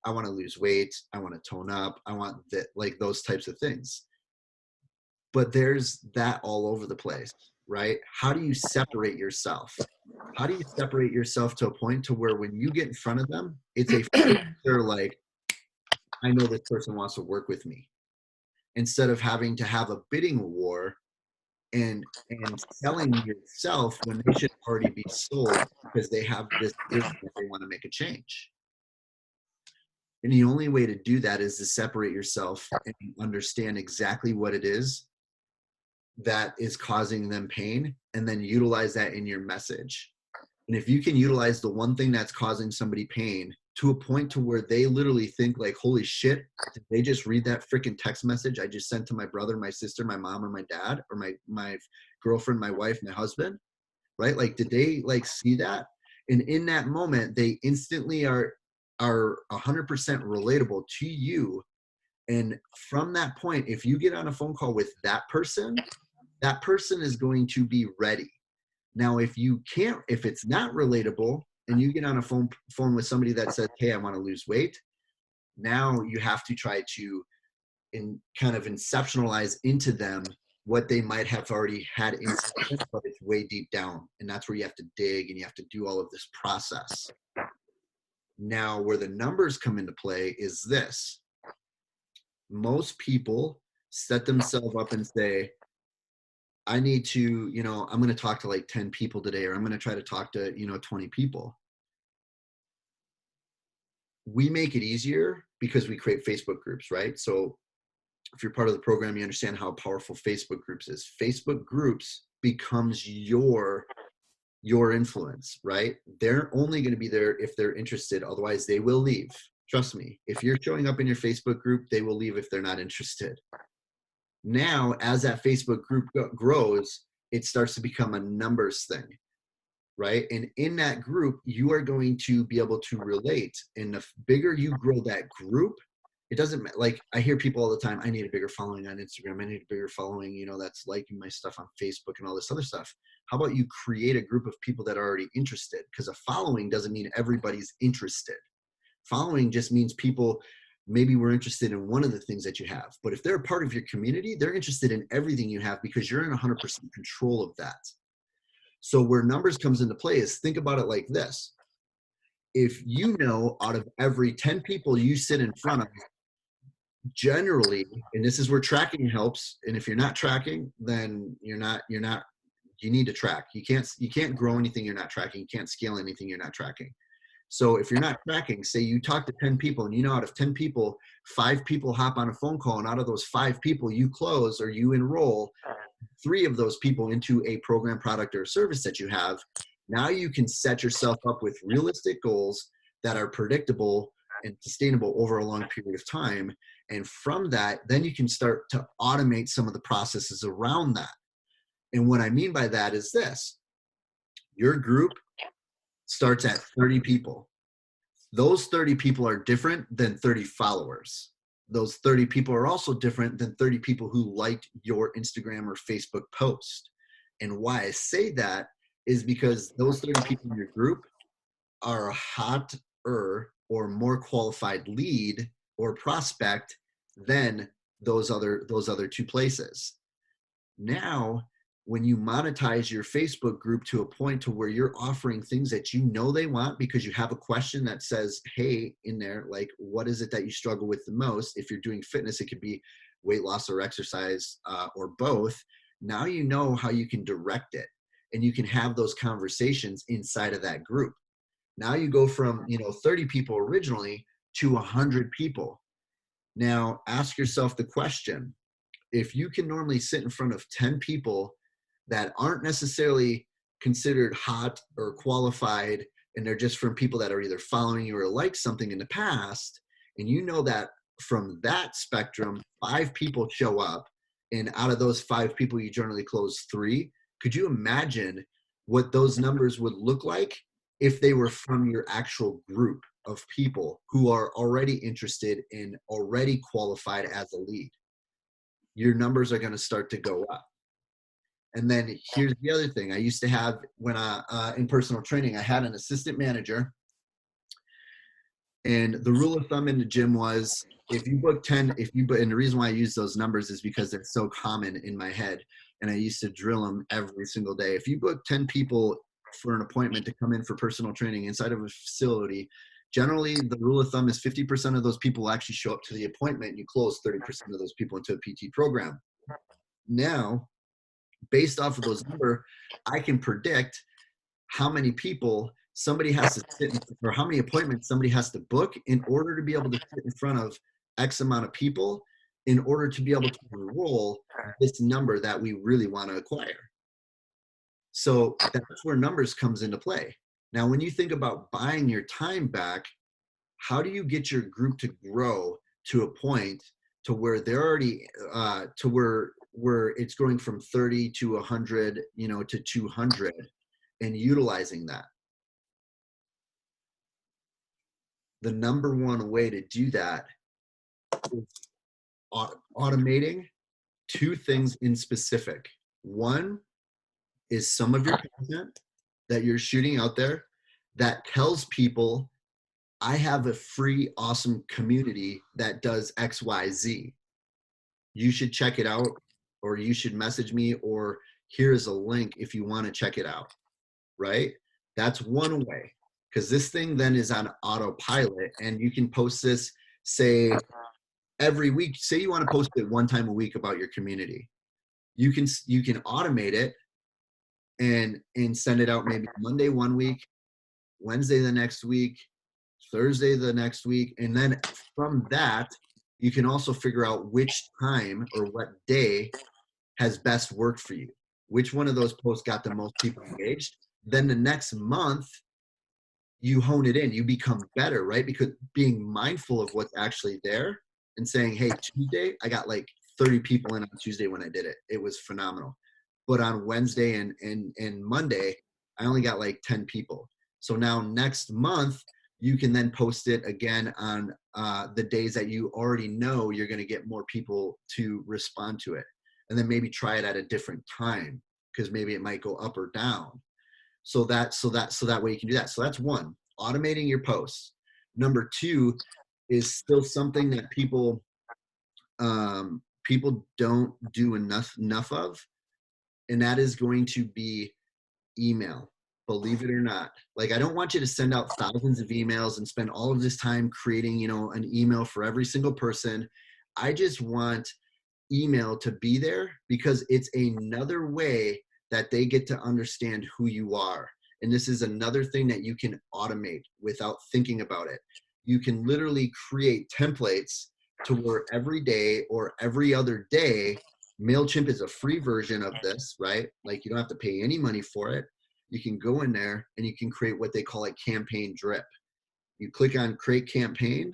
[SPEAKER 1] I want to lose weight. I want to tone up. I want that, like those types of things. But there's that all over the place, right? How do you separate yourself? How do you separate yourself to a point to where when you get in front of them, it's they're like, I know this person wants to work with me, instead of having to have a bidding war and selling yourself when they should already be sold because they have this vision that they want to make a change. And the only way to do that is to separate yourself and understand exactly what it is that is causing them pain, and then utilize that in your message. And if you can utilize the one thing that's causing somebody pain to a point to where they literally think like, holy shit, did they just read that freaking text message I just sent to my brother, my sister, my mom, or my dad, or my girlfriend, my wife, my husband, right? Like, did they like see that? And in that moment, they instantly are 100% relatable to you. And from that point, if you get on a phone call with that person is going to be ready. Now, if it's not relatable and you get on a phone with somebody that says, hey, I want to lose weight, now you have to try to kind of inceptionalize into them what they might have already had inside, but it's way deep down. And that's where you have to dig and you have to do all of this process. Now, where the numbers come into play is this. Most people set themselves up and say, I need to, I'm going to talk to like 10 people today, or I'm going to try to talk to, 20 people. We make it easier because we create Facebook groups, right? So if you're part of the program, you understand how powerful Facebook groups is. Facebook groups becomes your influence, right? They're only going to be there if they're interested. Otherwise, they will leave. Trust me. If you're showing up in your Facebook group, they will leave if they're not interested. Now, as that Facebook group grows, it starts to become a numbers thing, right? And in that group, you are going to be able to relate. And the bigger you grow that group, it doesn't matter. Like, I hear people all the time, I need a bigger following on Instagram. I need a bigger following, you know, that's liking my stuff on Facebook and all this other stuff. How about you create a group of people that are already interested? Because a following doesn't mean everybody's interested. Following just means people maybe were interested in one of the things that you have. But if they're a part of your community, they're interested in everything you have because you're in 100% control of that. So where numbers comes into play is, think about it like this. If you know, out of every 10 people you sit in front of, generally, and this is where tracking helps, and if you're not tracking, then you need to track. You can't grow anything you're not tracking. You can't scale anything you're not tracking. So if you're not tracking, say you talk to 10 people, and you know, out of 10 people, 5 people hop on a phone call, and out of those 5 people you close or you enroll 3 of those people into a program, product, or service that you have. Now you can set yourself up with realistic goals that are predictable and sustainable over a long period of time. And from that, then you can start to automate some of the processes around that. And what I mean by that is this: your group starts at 30 people. Those 30 people are different than 30 followers. Those 30 people are also different than 30 people who liked your Instagram or Facebook post. And why I say that is because those 30 people in your group are a hotter or more qualified lead or prospect than those other 2 places. Now, when you monetize your Facebook group to a point to where you're offering things that you know they want, because you have a question that says, hey, in there, like, what is it that you struggle with the most? If you're doing fitness, it could be weight loss or exercise or both. Now you know how you can direct it, and you can have those conversations inside of that group. Now you go from, 30 people originally to 100 people. Now ask yourself the question: if you can normally sit in front of 10 people that aren't necessarily considered hot or qualified, and they're just from people that are either following you or like something in the past, and you know that from that spectrum, 5 people show up, and out of those 5 people, you generally close 3. Could you imagine what those numbers would look like if they were from your actual group of people who are already interested and already qualified as a lead? Your numbers are going to start to go up. And then here's the other thing. I used to have, when in personal training, I had an assistant manager. And the rule of thumb in the gym was, if you book 10, and the reason why I use those numbers is because they're so common in my head, and I used to drill them every single day. If you book 10 people for an appointment to come in for personal training inside of a facility, generally the rule of thumb is 50% of those people will actually show up to the appointment, and you close 30% of those people into a PT program. Now, based off of those numbers, I can predict how many people somebody has to sit in, or how many appointments somebody has to book in order to be able to sit in front of X amount of people, in order to be able to enroll this number that we really want to acquire. So that's where numbers comes into play. Now, when you think about buying your time back, how do you get your group to grow to a point to where they're already to where it's growing from 30 to 100, to 200, and utilizing that? The number one way to do that is automating 2 things in specific. One is some of your content that you're shooting out there that tells people, I have a free, awesome community that does X, Y, Z. You should check it out, or you should message me, or here's a link if you want to check it out, right? That's one way, because this thing then is on autopilot, and you can post this, say, every week. Say you want to post it 1 time a week about your community. You can automate it and send it out maybe Monday 1 week, Wednesday the next week, Thursday the next week. And then from that, you can also figure out which time or what day has best worked for you. Which one of those posts got the most people engaged? Then the next month, you hone it in. You become better, right? Because being mindful of what's actually there and saying, hey, Tuesday, I got like 30 people in on Tuesday when I did it. It was phenomenal. But on Wednesday and Monday, I only got like 10 people. So now next month, you can then post it again on the days that you already know you're going to get more people to respond to it. And then maybe try it at a different time, because maybe it might go up or down. So that way you can do that. So that's one, automating your posts. Number two is still something that people don't do enough of, and that is going to be email. Believe it or not. Like, I don't want you to send out thousands of emails and spend all of this time creating, an email for every single person. I just want email to be there, because it's another way that they get to understand who you are. And this is another thing that you can automate without thinking about it. You can literally create templates to where every day or every other day, MailChimp is a free version of this, right? Like, you don't have to pay any money for it. You can go in there and you can create what they call a campaign drip. You click on create campaign,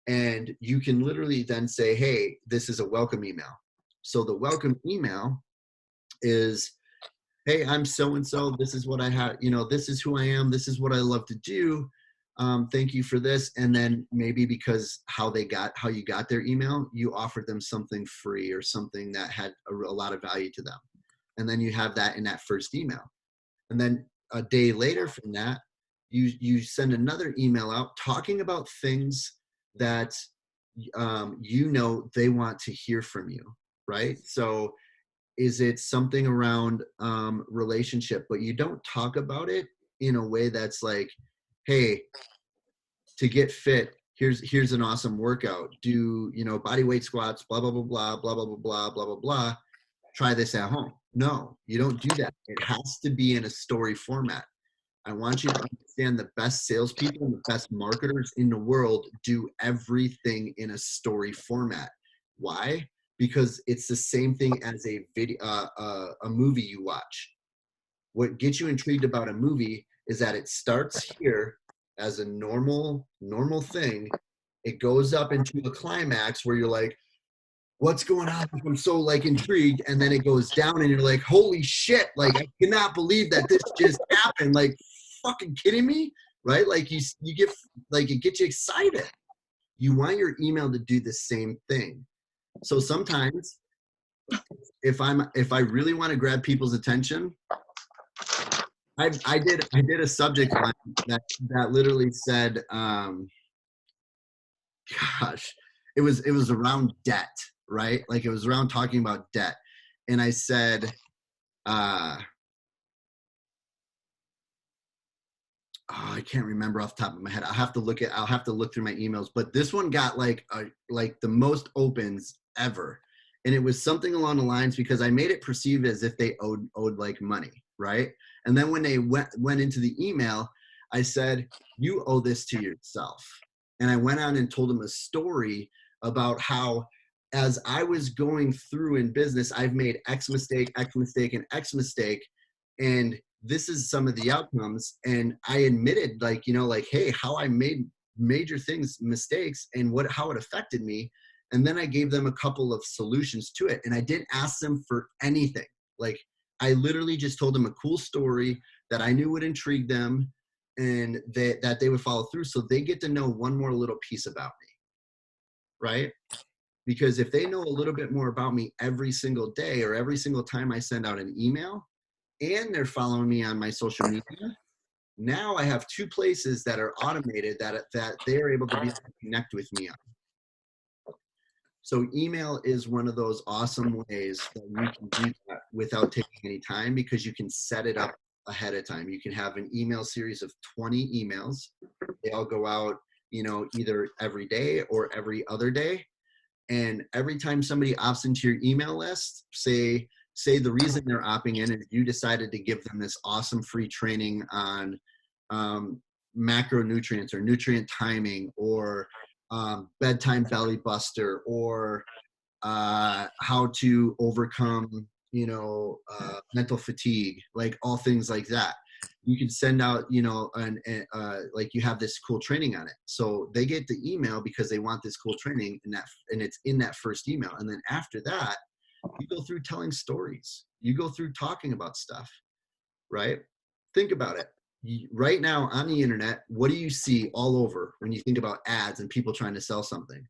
[SPEAKER 1] and you can literally then say, hey, this is a welcome email. So the welcome email is, hey, I'm so-and-so. This is what I have, this is who I am. This is what I love to do. Thank you for this. And then maybe because how you got their email, you offered them something free or something that had a lot of value to them. And then you have that in that first email. And then a day later from that, you send another email out talking about things that they want to hear from you, right? So is it something around relationship, but you don't talk about it in a way that's like, hey, to get fit, here's an awesome workout. Do, body weight squats, blah, blah, blah, blah, blah, blah, blah, blah, blah, blah, blah. Try this at home. No, you don't do that. It has to be in a story format. I want you to understand the best salespeople and the best marketers in the world do everything in a story format. Why? Because it's the same thing as a video, a movie you watch. What gets you intrigued about a movie is that it starts here as a normal thing. It goes up into a climax where you're like, what's going on? I'm so like intrigued. And then it goes down and you're like, holy shit. Like, I cannot believe that this just happened. Like, fucking kidding me? Right? Like you get, like, it gets you excited. You want your email to do the same thing. So sometimes if I really want to grab people's attention, I did a subject line that literally said, gosh, it was around debt, right? Like, it was around talking about debt. And I said, I can't remember off the top of my head. I'll have to look through my emails, but this one got like the most opens ever. And it was something along the lines, because I made it perceived as if they owed like money, right? And then when they went into the email, I said, you owe this to yourself. And I went on and told them a story about how, as I was going through in business, I've made X mistake, and X mistake. And this is some of the outcomes. And I admitted, like, hey, how I made major mistakes and how it affected me. And then I gave them a couple of solutions to it. And I didn't ask them for anything. Like, I literally just told them a cool story that I knew would intrigue them, and that they would follow through. So they get to know one more little piece about me, right? Because if they know a little bit more about me every single day or every single time I send out an email, and they're following me on my social media, now I have two places that are automated that they're able to connect with me on. So email is one of those awesome ways that you can do that without taking any time, because you can set it up ahead of time. You can have an email series of 20 emails. They all go out, either every day or every other day. And every time somebody opts into your email list, say the reason they're opting in is you decided to give them this awesome free training on macronutrients or nutrient timing, or bedtime belly buster, or how to overcome, mental fatigue, like all things like that. You can send out, like, you have this cool training on it. So they get the email because they want this cool training, and it's in that first email. And then after that, you go through telling stories. You go through talking about stuff, right? think about it. Right now on the internet, what do you see all over when you think about ads and people trying to sell something?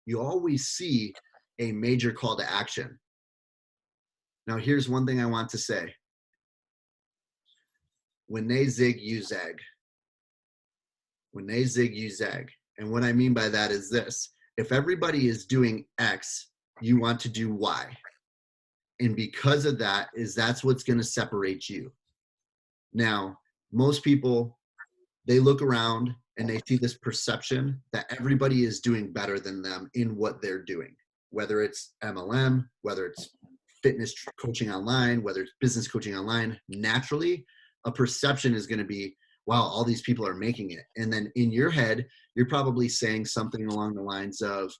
[SPEAKER 1] You always see a major call to action. Now, here's one thing I want to say. When they zig, you zag. When they zig, you zag. And what I mean by that is this. If everybody is doing X, you want to do Y. And because of that, that's what's going to separate you. Now, most people, they look around and they see this perception that everybody is doing better than them in what they're doing, whether it's MLM, whether it's fitness coaching online, whether it's business coaching online. Naturally, a perception is going to be, wow, all these people are making it. And then in your head, you're probably saying something along the lines of,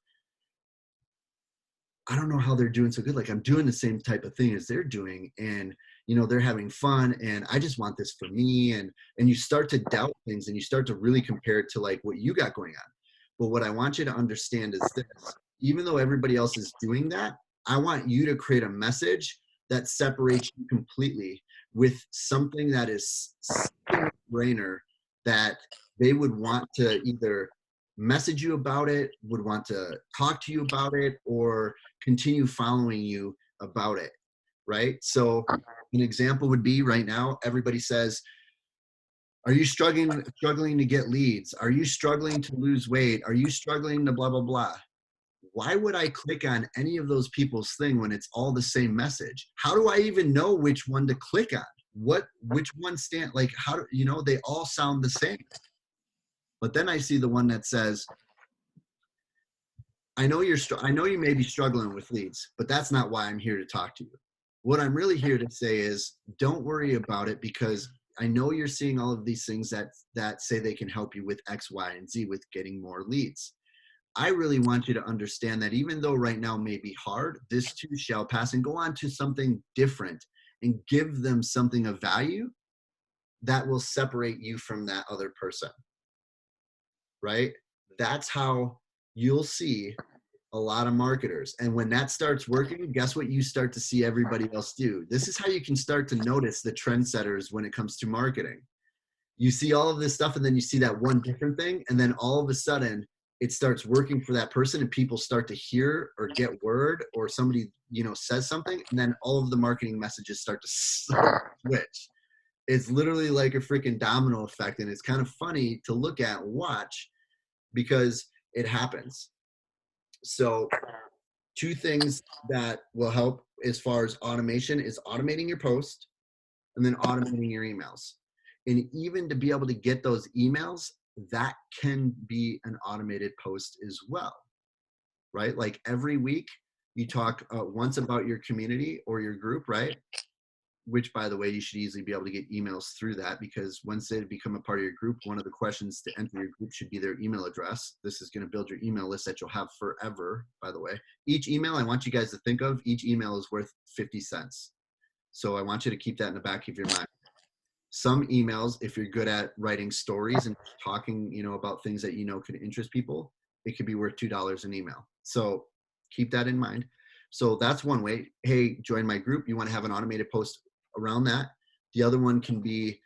[SPEAKER 1] I don't know how they're doing so good. Like, I'm doing the same type of thing as they're doing, and they're having fun, and I just want this for me. And you start to doubt things, and you start to really compare it to like what you got going on. But what I want you to understand is this: even though everybody else is doing that, I want you to create a message that separates you completely with something that is a brainer that they would want to either message you about it, would want to talk to you about it, or continue following you about it, right? So an example would be right now, everybody says, are you struggling to get leads? Are you struggling to lose weight? Are you struggling to blah, blah, blah? Why would I click on any of those people's thing when it's all the same message? How do I even know which one to click on? Which one stand, like, how do, they all sound the same. But then I see the one that says, I know you may be struggling with leads, but that's not why I'm here to talk to you. What I'm really here to say is, don't worry about it, because I know you're seeing all of these things that say they can help you with X, Y, and Z with getting more leads. I really want you to understand that even though right now may be hard, this too shall pass, and go on to something different and give them something of value that will separate you from that other person, right? That's how you'll see a lot of marketers. And when that starts working, guess what you start to see everybody else do? This is how you can start to notice the trendsetters when it comes to marketing. You see all of this stuff, and then you see that one different thing, and then all of a sudden it starts working for that person, and people start to hear or get word, or somebody, says something, and then all of the marketing messages start to switch. It's literally like a freaking domino effect, and it's kind of funny to look at and watch because it happens. So 2 things that will help as far as automation is automating your post and then automating your emails. And even to be able to get those emails, that can be an automated post as well, right? Like every week you talk once about your community or your group, right? Which, by the way, you should easily be able to get emails through that, because once they become a part of your group, one of the questions to enter your group should be their email address. This is going to build your email list that you'll have forever, by the way. Each email, I want you guys to think of, each email is worth 50 cents. So I want you to keep that in the back of your mind. Some emails, if you're good at writing stories and talking, about things that could interest people, it could be worth $2 an email. So keep that in mind. So that's one way. Hey, join my group. You want to have an automated post around that. The other one can be,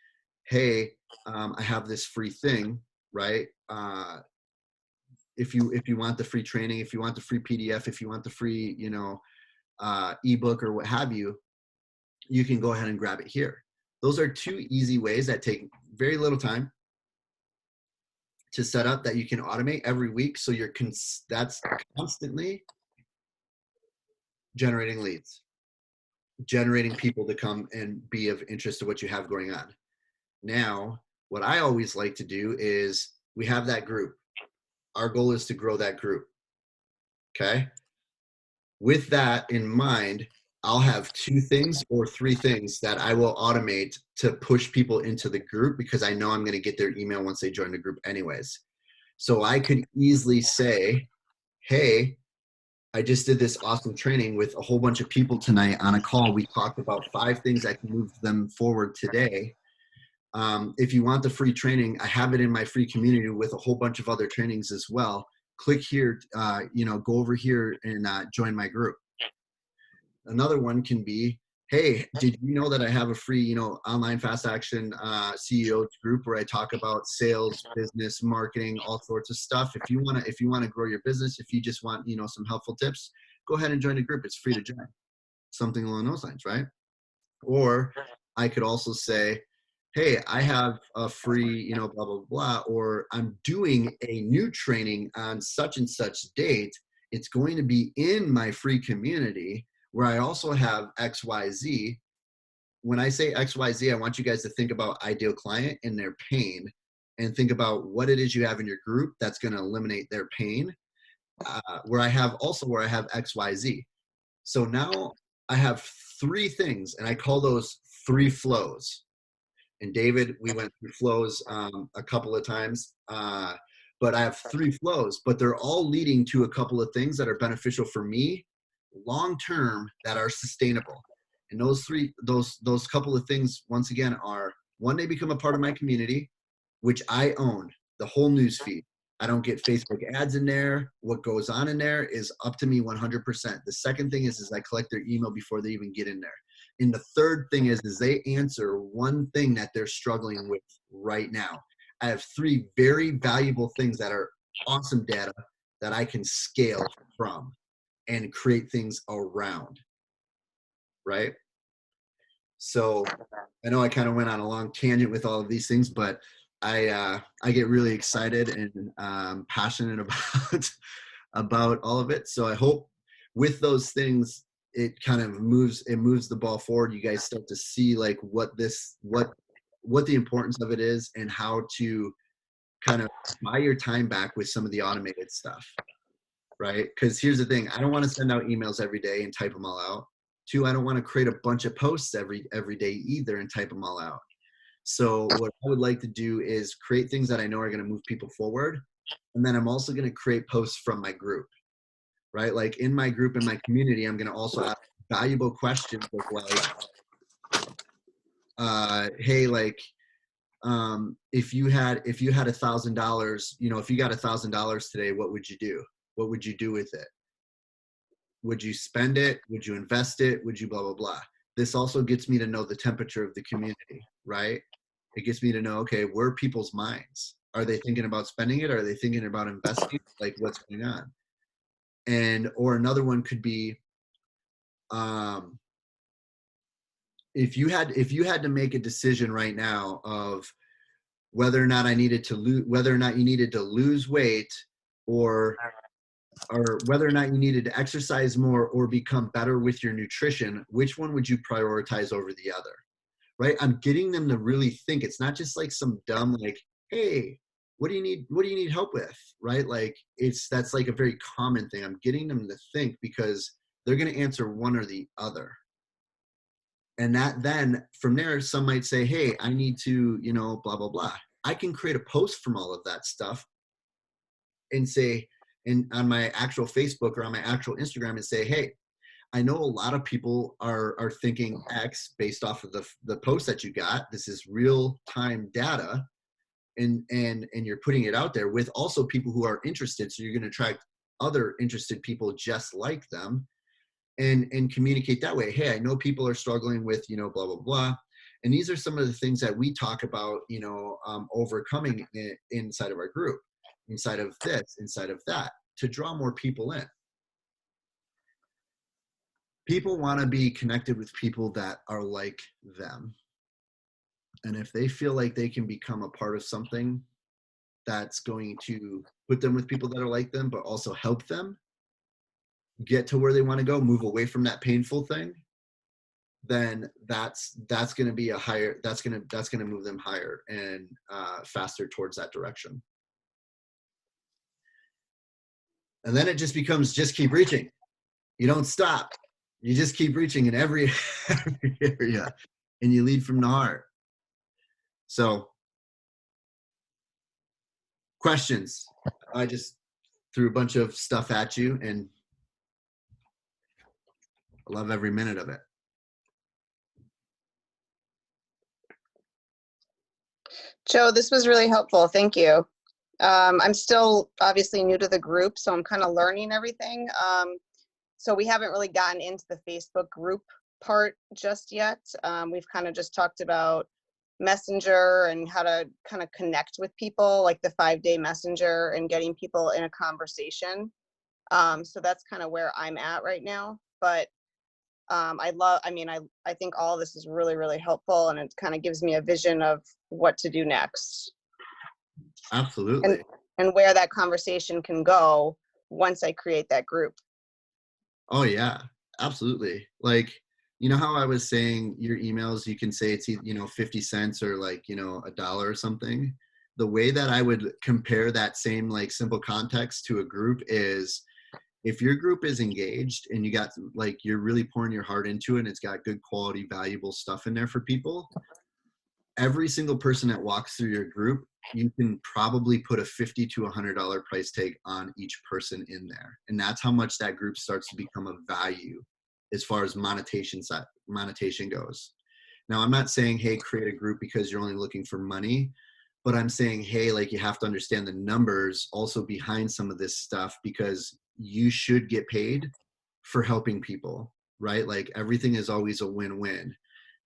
[SPEAKER 1] hey, I have this free thing, right? If you want the free training, if you want the free PDF, if you want the free, ebook or what have you, you can go ahead and grab it here. Those are 2 easy ways that take very little time to set up, that you can automate every week. So that's constantly generating leads, generating people to come and be of interest to what you have going on. Now, what I always like to do is, we have that group. Our goal is to grow that group. Okay. With that in mind, I'll have 2 things or 3 things that I will automate to push people into the group, because I know I'm going to get their email once they join the group anyways. So I could easily say, hey, I just did this awesome training with a whole bunch of people tonight on a call. We talked about 5 things that can move them forward today. If you want the free training, I have it in my free community with a whole bunch of other trainings as well. Click here, go over here and join my group. Another one can be, hey, did you know that I have a free, online fast action CEO group where I talk about sales, business, marketing, all sorts of stuff. If you want to grow your business, if you just want, some helpful tips, go ahead and join the group. It's free to join. Something along those lines, right? Or I could also say, hey, I have a free, blah, blah, blah, or I'm doing a new training on such and such date. It's going to be in my free community where I also have XYZ. When I say XYZ, I want you guys to think about ideal client and their pain, and think about what it is you have in your group that's going to eliminate their pain, where I have XYZ. So now I have 3 things, and I call those 3 flows. And David, we went through flows a couple of times, but I have 3 flows, but they're all leading to a couple of things that are beneficial for me long-term, that are sustainable. And those couple of things, once again, are: 1, they become a part of my community, which I own the whole news feed. I don't get Facebook ads in there. What goes on in there is up to me 100%. The second thing is I collect their email before they even get in there. And the third thing is they answer one thing that they're struggling with right now. I have 3 very valuable things that are awesome data that I can scale from and create things around, right? So I know I kind of went on a long tangent with all of these things, but I get really excited and passionate about all of it. So I hope with those things, it kind of moves the ball forward. You guys start to see like what the importance of it is, and how to kind of buy your time back with some of the automated stuff, right? Because here's the thing: I don't want to send out emails every day and type them all out. 2, I don't want to create a bunch of posts every day either and type them all out. So what I would like to do is create things that I know are going to move people forward. And then I'm also going to create posts from my group, right? Like in my group, in my community, I'm going to also ask valuable questions of like, hey, like, if you had $1,000, if you got $1,000 today, what would you do? What would you do with it? Would you spend it? Would you invest it? Would you blah, blah, blah? This also gets me to know the temperature of the community, right? It gets me to know, okay, where are people's minds? Are they thinking about spending it? Are they thinking about investing? Like, what's going on? Or another one could be, if you had to make a decision right now of whether or not you needed to lose weight, or whether or not you needed to exercise more or become better with your nutrition, which one would you prioritize over the other? Right? I'm getting them to really think. It's not just like some dumb, like, hey, what do you need help with? Right? Like that's like a very common thing. I'm getting them to think, because they're going to answer one or the other. And that then from there, some might say, hey, I need to, blah, blah, blah. I can create a post from all of that stuff and say, and on my actual Facebook or on my actual Instagram, and say, hey, I know a lot of people are thinking X based off of the post that you got. This is real time data, and you're putting it out there with also people who are interested. So you're going to attract other interested people just like them, and communicate that way. Hey, I know people are struggling with, blah, blah, blah. And these are some of the things that we talk about, overcoming inside of our group, inside of this, inside of that, to draw more people in. People want to be connected with people that are like them. And if they feel like they can become a part of something that's going to put them with people that are like them, but also help them get to where they want to go, move away from that painful thing, then that's going to be that's going to move them higher and faster towards that direction. And then it just becomes, just keep reaching. You don't stop. You just keep reaching in every area, and you lead from the heart. So, questions? I just threw a bunch of stuff at you, and I love every minute of it.
[SPEAKER 2] Joe, this was really helpful. Thank you. I'm still obviously new to the group, so I'm kind of learning everything. So we haven't really gotten into the Facebook group part just yet. We've kind of just talked about Messenger and how to kind of connect with people, like the 5-day Messenger and getting people in a conversation. So that's kind of where I'm at right now. But I think all of this is really, really helpful, and it kind of gives me a vision of what to do next.
[SPEAKER 1] Absolutely.
[SPEAKER 2] And where that conversation can go once I create that group.
[SPEAKER 1] Oh yeah, absolutely. Like, you know how I was saying your emails, you can say it's, 50 cents or like, $1 or something. The way that I would compare that same like simple context to a group is, if your group is engaged and you got like, you're really pouring your heart into it and it's got good quality, valuable stuff in there for people, every single person that walks through your group, you can probably put a $50 to $100 price tag on each person in there. And that's how much that group starts to become a value as far as monetization goes. Now, I'm not saying, hey, create a group because you're only looking for money, but I'm saying, hey, like, you have to understand the numbers also behind some of this stuff, because you should get paid for helping people, right? Like, everything is always a win-win.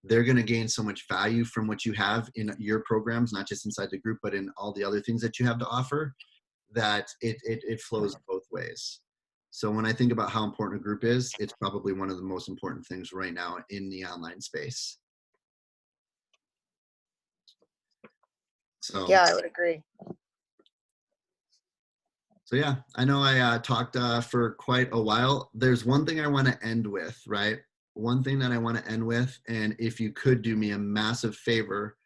[SPEAKER 1] They're going to gain so much value from what you have in your programs, not just inside the group, but in all the other things that you have to offer, that it flows both ways. So when I think about how important a group is, it's probably one of the most important things right now in the online space. So
[SPEAKER 2] Yeah, I would agree.
[SPEAKER 1] So yeah, I know I talked for quite a while. There's one thing I want to end with, right? One thing that I want to end with, and if you could do me a massive favor,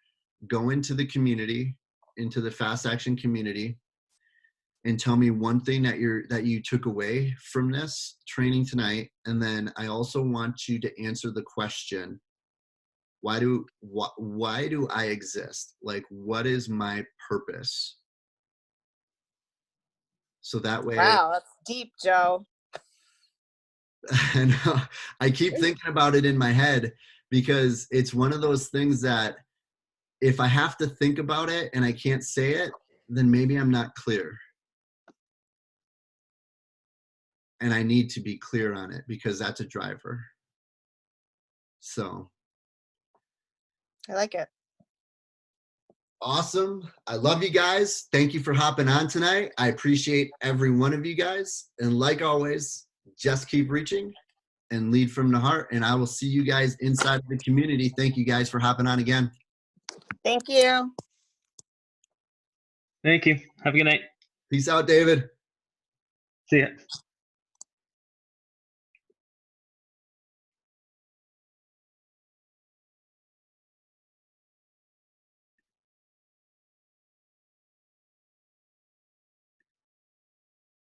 [SPEAKER 1] go into the community, into the Fast Action community, and tell me one thing that you took away from this training tonight. And then I also want you to answer the question, why do I exist? Like, what is my purpose? So that way,
[SPEAKER 2] Wow, that's deep, Joe.
[SPEAKER 1] and I keep thinking about it in my head, because it's one of those things that if I have to think about it and I can't say it, then maybe I'm not clear. And I need to be clear on it, because that's a driver. So
[SPEAKER 2] I like it.
[SPEAKER 1] awesome. I love you guys. Thank you for hopping on tonight. I appreciate every one of you guys. And like always, just keep reaching and lead from the heart. And I will see you guys inside the community. Thank you guys for hopping on again.
[SPEAKER 2] Thank you.
[SPEAKER 3] Thank you. Have a good night.
[SPEAKER 1] Peace out, David.
[SPEAKER 3] See ya.